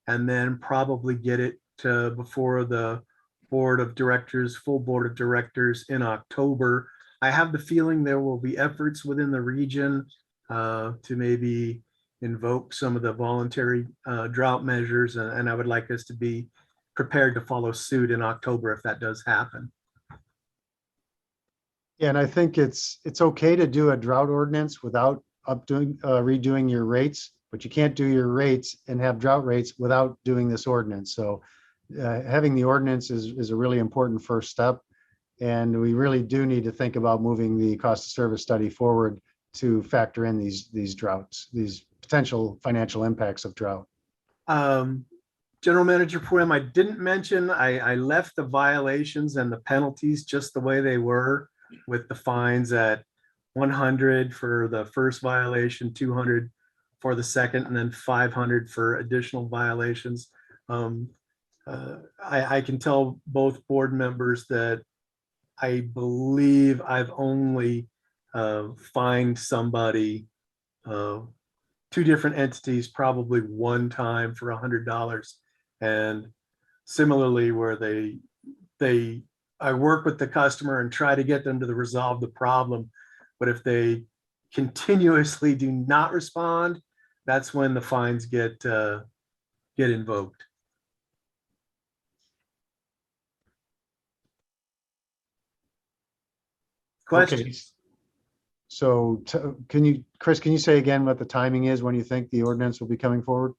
and then probably get it to before the board of directors, full board of directors in October. I have the feeling there will be efforts within the region to maybe invoke some of the voluntary drought measures, and I would like us to be prepared to follow suit in October if that does happen. Yeah, and I think it's okay to do a drought ordinance without redoing your rates, but you can't do your rates and have drought rates without doing this ordinance. So having the ordinance is a really important first step. And we really do need to think about moving the cost of service study forward to factor in these droughts, these potential financial impacts of drought. General Manager Purim, I didn't mention, I left the violations and the penalties just the way they were, with the fines at 100 for the first violation, 200 for the second, and then 500 for additional violations. I can tell both board members that I believe I've only fined somebody, two different entities, probably one time for $100. And similarly, where I work with the customer and try to get them to resolve the problem. But if they continuously do not respond, that's when the fines get invoked. Okay. Question? So Chris, can you say again what the timing is when you think the ordinance will be coming forward?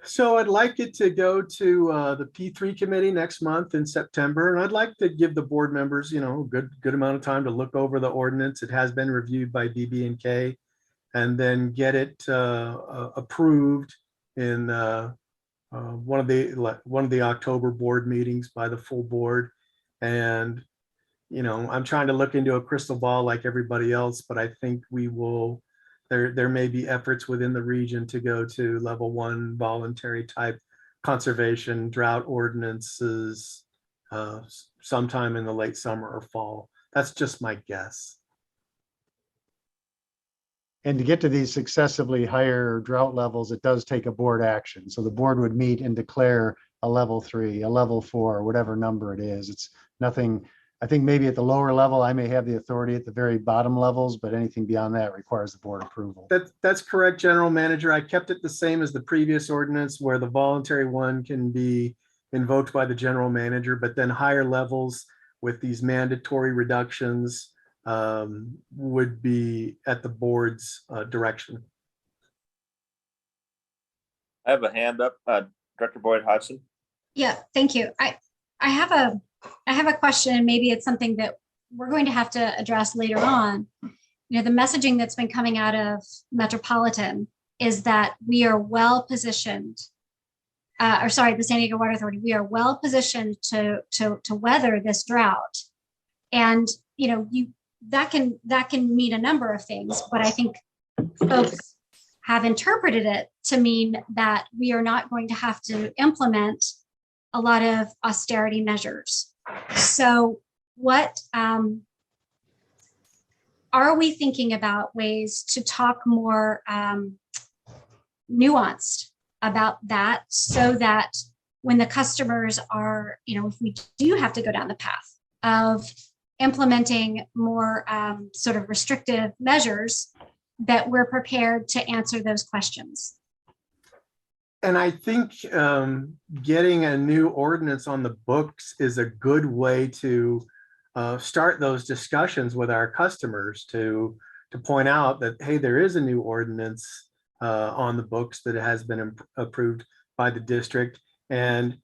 So I'd like it to go to the P3 committee next month in September, and I'd like to give the board members, a good amount of time to look over the ordinance. It has been reviewed by BB&K, and then get it approved in one of the October board meetings by the full board. And I'm trying to look into a crystal ball like everybody else, but I think we will. There may be efforts within the region to go to level 1 voluntary type conservation drought ordinances sometime in the late summer or fall. That's just my guess. And to get to these successively higher drought levels, it does take a board action. So the board would meet and declare a level 3, a level 4, whatever number it is. It's nothing. I think maybe at the lower level, I may have the authority at the very bottom levels, but anything beyond that requires the board approval. That's correct, General Manager. I kept it the same as the previous ordinance, where the voluntary one can be invoked by the general manager, but then higher levels with these mandatory reductions would be at the board's direction. I have a hand up, Director Boyd Hodgson. Yeah, thank you. I have a question, and maybe it's something that we're going to have to address later on. The messaging that's been coming out of Metropolitan is that we are well positioned, the San Diego Water Authority, we are well positioned to weather this drought. And that can mean a number of things, but I think folks have interpreted it to mean that we are not going to have to implement a lot of austerity measures. So what are we thinking about ways to talk more nuanced about that, so that when the customers are, if we do have to go down the path of implementing more sort of restrictive measures, that we're prepared to answer those questions? And I think getting a new ordinance on the books is a good way to start those discussions with our customers, to point out that, hey, there is a new ordinance on the books that has been approved by the district, and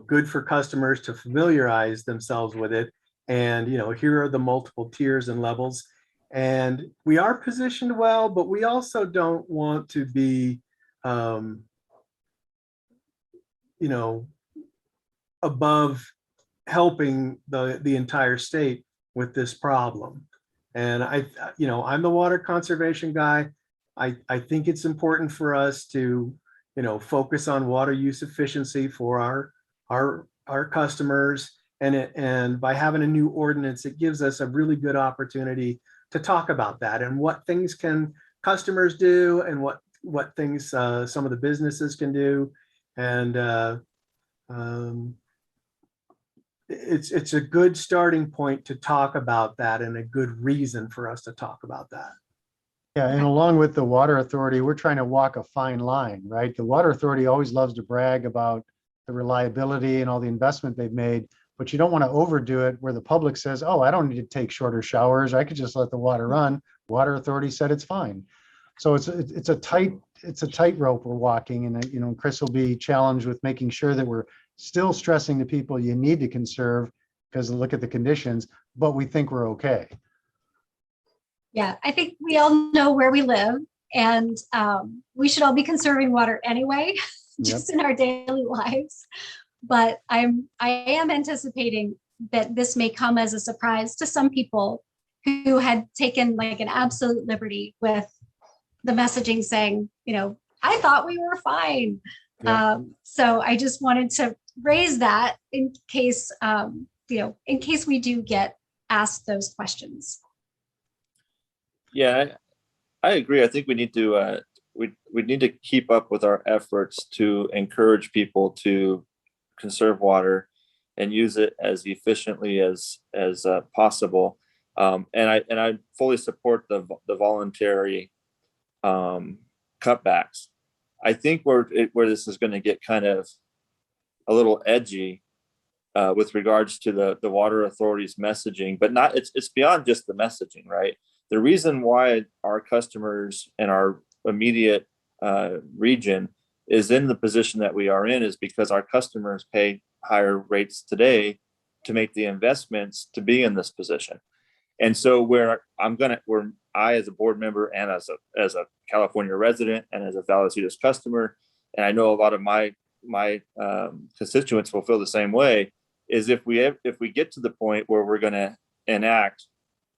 good for customers to familiarize themselves with it. And here are the multiple tiers and levels, and we are positioned well, but we also don't want to be above helping the entire state with this problem. And I'm the water conservation guy. I think it's important for us to focus on water use efficiency for our customers, and by having a new ordinance, it gives us a really good opportunity to talk about that, and what things can customers do, and what things some of the businesses can do. And it's a good starting point to talk about that, and a good reason for us to talk about that. Yeah, and along with the water authority, we're trying to walk a fine line, right? The water authority always loves to brag about the reliability and all the investment they've made, but you don't want to overdo it where the public says, oh, I don't need to take shorter showers, I could just let the water run. Water authority said it's fine. So it's a tightrope we're walking, and Chris will be challenged with making sure that we're still stressing to people you need to conserve because look at the conditions, but we think we're okay. Yeah, I think we all know where we live, and we should all be conserving water anyway. just in our daily lives. But I am anticipating that this may come as a surprise to some people who had taken like an absolute liberty with the messaging saying, I thought we were fine. Yeah. So I just wanted to raise that in case, in case we do get asked those questions. Yeah, I agree. I think we need to we need to keep up with our efforts to encourage people to conserve water and use it as efficiently as possible. And I fully support the voluntary cutbacks. I think where this is going to get kind of a little edgy with regards to the water authority's messaging, but not it's beyond just the messaging, right? The reason why our customers and our immediate region is in the position that we are in is because our customers pay higher rates today to make the investments to be in this position. And so where I as a board member and as a California resident and as a Vallecitos customer, and I know a lot of my constituents will feel the same way, is if we get to the point where we're going to enact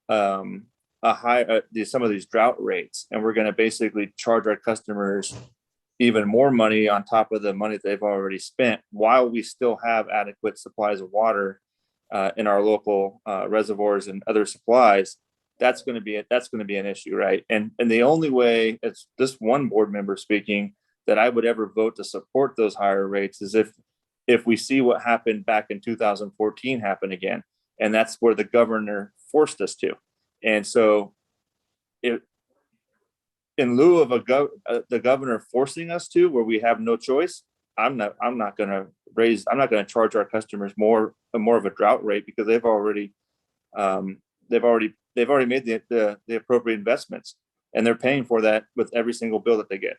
some of these drought rates, and we're going to basically charge our customers even more money on top of the money they've already spent, while we still have adequate supplies of water in our local reservoirs and other supplies, that's going to be an issue, right? And the only way, it's this one board member speaking, that I would ever vote to support those higher rates is if we see what happened back in 2014 happen again, and that's where the governor forced us to. And so, in lieu of the governor forcing us to, where we have no choice, I'm not going to charge our customers more of a drought rate, because they've already made the appropriate investments, and they're paying for that with every single bill that they get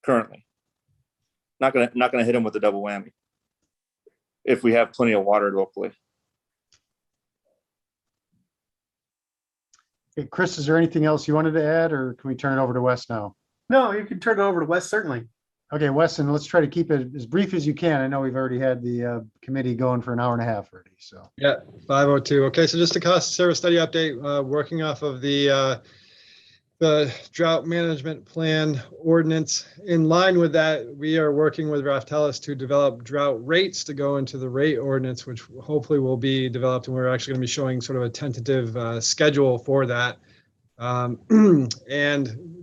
currently. Not going to hit them with a double whammy if we have plenty of water locally. Okay, Chris, is there anything else you wanted to add, or can we turn it over to Wes now? No, you can turn it over to Wes, certainly. Okay, Weston, let's try to keep it as brief as you can. I know we've already had the committee going for an hour and a half already, so. Yeah, 5:02. Okay, so just a cost service study update, working off of the drought management plan ordinance. In line with that, we are working with Raftellus to develop drought rates to go into the rate ordinance, which hopefully will be developed, and we're actually going to be showing sort of a tentative schedule for that. And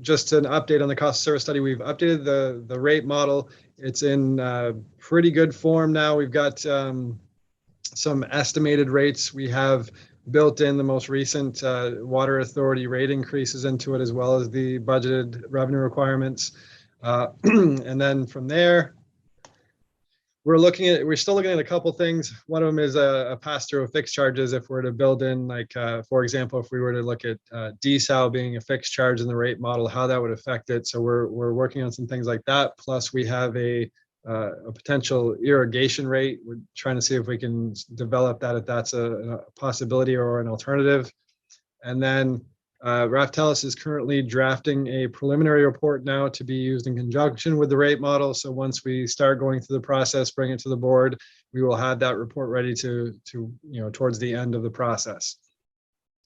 just an update on the cost of service study, we've updated the rate model. It's in pretty good form now. We've got some estimated rates. We have built in the most recent water authority rate increases into it, as well as the budgeted revenue requirements. And then from there, we're still looking at a couple things. One of them is a pass-through of fixed charges. If we're to build in, like, for example, if we were to look at desal being a fixed charge in the rate model, how that would affect it. So we're working on some things like that. Plus, we have a potential irrigation rate. We're trying to see if we can develop that, if that's a possibility or an alternative. And then Raftellus is currently drafting a preliminary report now to be used in conjunction with the rate model. So once we start going through the process, bring it to the board, we will have that report ready to towards the end of the process.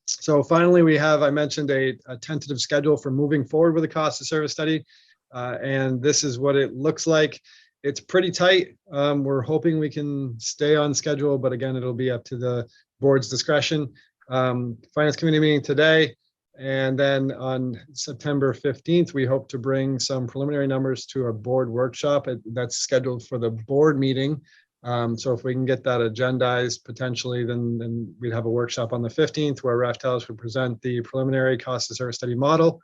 So finally, we have, I mentioned, a tentative schedule for moving forward with the cost of service study. And this is what it looks like. It's pretty tight. We're hoping we can stay on schedule, but again, it'll be up to the board's discretion. Finance committee meeting today. And then on September 15th, we hope to bring some preliminary numbers to a board workshop that's scheduled for the board meeting. So if we can get that agendized potentially, then we'd have a workshop on the 15th where Raftellus would present the preliminary cost of service study model.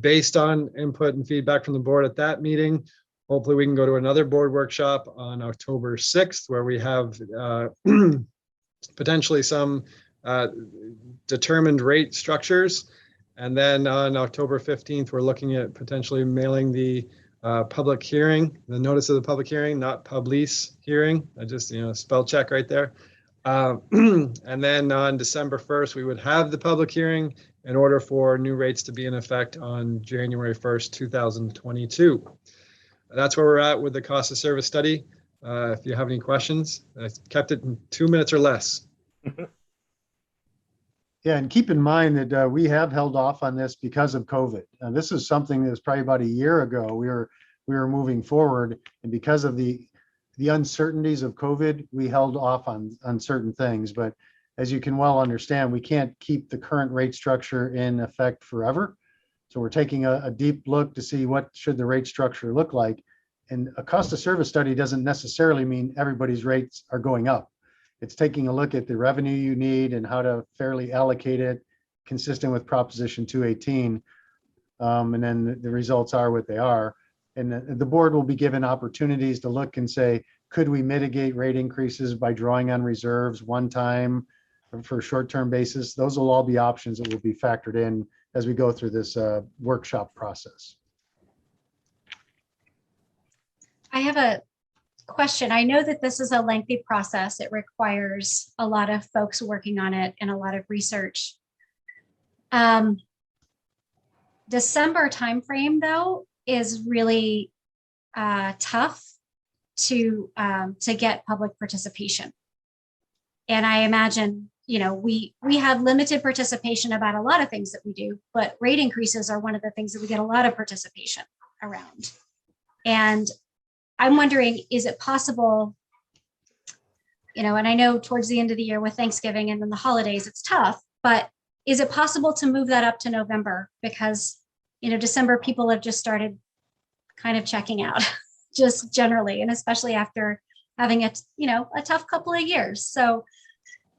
Based on input and feedback from the board at that meeting, hopefully we can go to another board workshop on October 6th where we have potentially some determined rate structures. And then on October 15th, we're looking at potentially mailing the public hearing, the notice of the public hearing, not publice hearing. I just, spell check right there. And then on December 1st, we would have the public hearing in order for new rates to be in effect on January 1st, 2022. That's where we're at with the cost of service study. If you have any questions, I kept it in 2 minutes or less. Yeah, and keep in mind that we have held off on this because of COVID. This is something that was probably about a year ago. We were moving forward, and because of the uncertainties of COVID, we held off on certain things. But as you can well understand, we can't keep the current rate structure in effect forever. So we're taking a deep look to see what should the rate structure look like. And a cost of service study doesn't necessarily mean everybody's rates are going up. It's taking a look at the revenue you need and how to fairly allocate it consistent with Proposition 218. And then the results are what they are. And the board will be given opportunities to look and say, could we mitigate rate increases by drawing on reserves one time for a short-term basis? Those will all be options that will be factored in as we go through this workshop process. I have a question. I know that this is a lengthy process. It requires a lot of folks working on it and a lot of research. December timeframe, though, is really tough to get public participation. And I imagine, you know, we have limited participation about a lot of things that we do, but rate increases are one of the things that we get a lot of participation around. And I'm wondering, is it possible, you know, and I know towards the end of the year with Thanksgiving and then the holidays, it's tough, but is it possible to move that up to November? Because, you know, December people have just started kind of checking out just generally, and especially after having a tough couple of years. So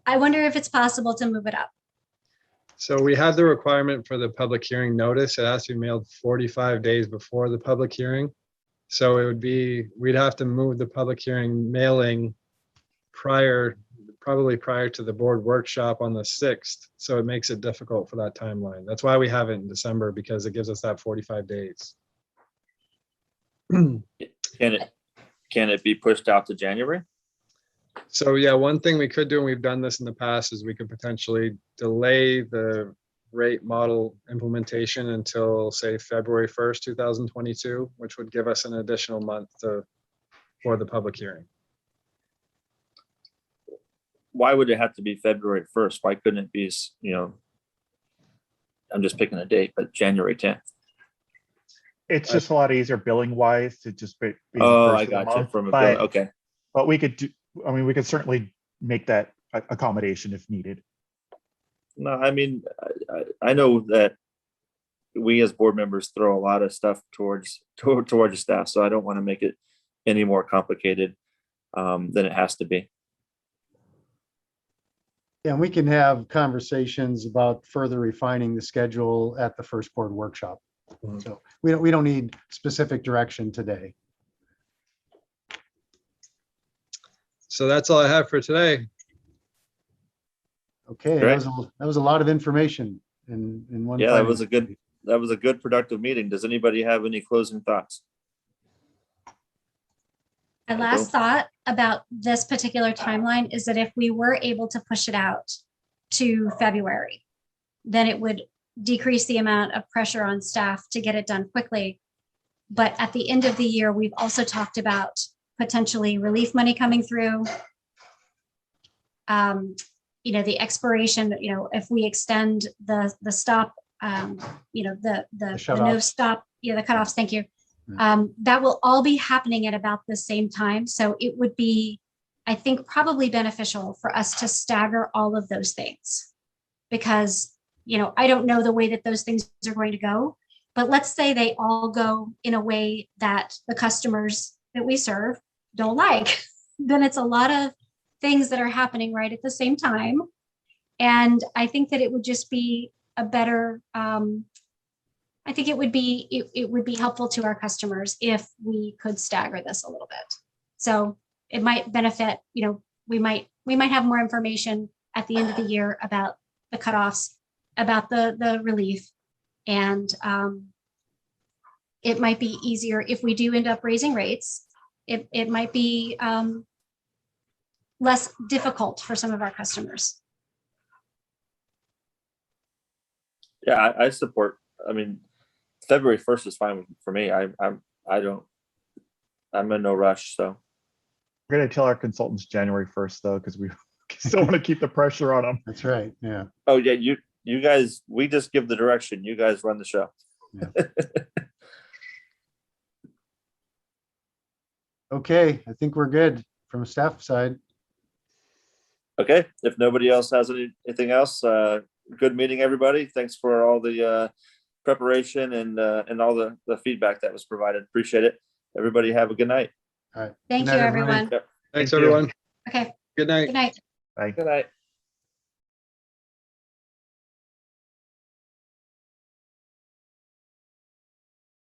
I wonder if it's possible to move it up. So we have the requirement for the public hearing notice. It has to be mailed 45 days before the public hearing. So it would be, we'd have to move the public hearing mailing probably prior to the board workshop on the 6th. So it makes it difficult for that timeline. That's why we have it in December, because it gives us that 45 days. Can it be pushed out to January? So yeah, one thing we could do, and we've done this in the past, is we could potentially delay the rate model implementation until, say, February 1st, 2022, which would give us an additional month for the public hearing. Why would it have to be February 1st? Why couldn't it be, you know, I'm just picking a date, but January 10th? It's just a lot easier billing wise to just be. Oh, I got you from a bill. Okay. But we could do, I mean, we could certainly make that accommodation if needed. No, I mean, I know that we as board members throw a lot of stuff towards the staff, so I don't want to make it any more complicated than it has to be. And we can have conversations about further refining the schedule at the first board workshop. So we don't need specific direction today. So that's all I have for today. Okay, Great. that was a lot of information in one. Yeah, that was a good productive meeting. Does anybody have any closing thoughts? My last thought about this particular timeline is that if we were able to push it out to February, then it would decrease the amount of pressure on staff to get it done quickly. But at the end of the year, we've also talked about potentially relief money coming through. You know, the expiration, you know, if we extend the stop, you know, the no stop, the cutoffs, thank you. That will all be happening at about the same time. So it would be, I think, probably beneficial for us to stagger all of those things, because, you know, I don't know the way that those things are going to go, but let's say they all go in a way that the customers that we serve don't like, then it's a lot of things that are happening right at the same time. And I think that it would just be a better, I think it would be helpful to our customers if we could stagger this a little bit. So it might benefit, you know, we might have more information at the end of the year about the cutoffs, about the relief, and it might be easier if we do end up raising rates. It might be less difficult for some of our customers. Yeah, I support, I mean, February 1st is fine for me. I'm in no rush, so. We're gonna tell our consultants January 1st though, because we still want to keep the pressure on them. That's right. Yeah. Oh, yeah, you guys, we just give the direction. You guys run the show. Okay, I think we're good from a staff side. Okay, if nobody else has anything else, good meeting everybody. Thanks for all the preparation and all the feedback that was provided. Appreciate it. Everybody have a good night. All right. Thank Good you, night, everybody. everyone. Thanks, Thank you. everyone. Okay, Good night. good night. Bye. Good night.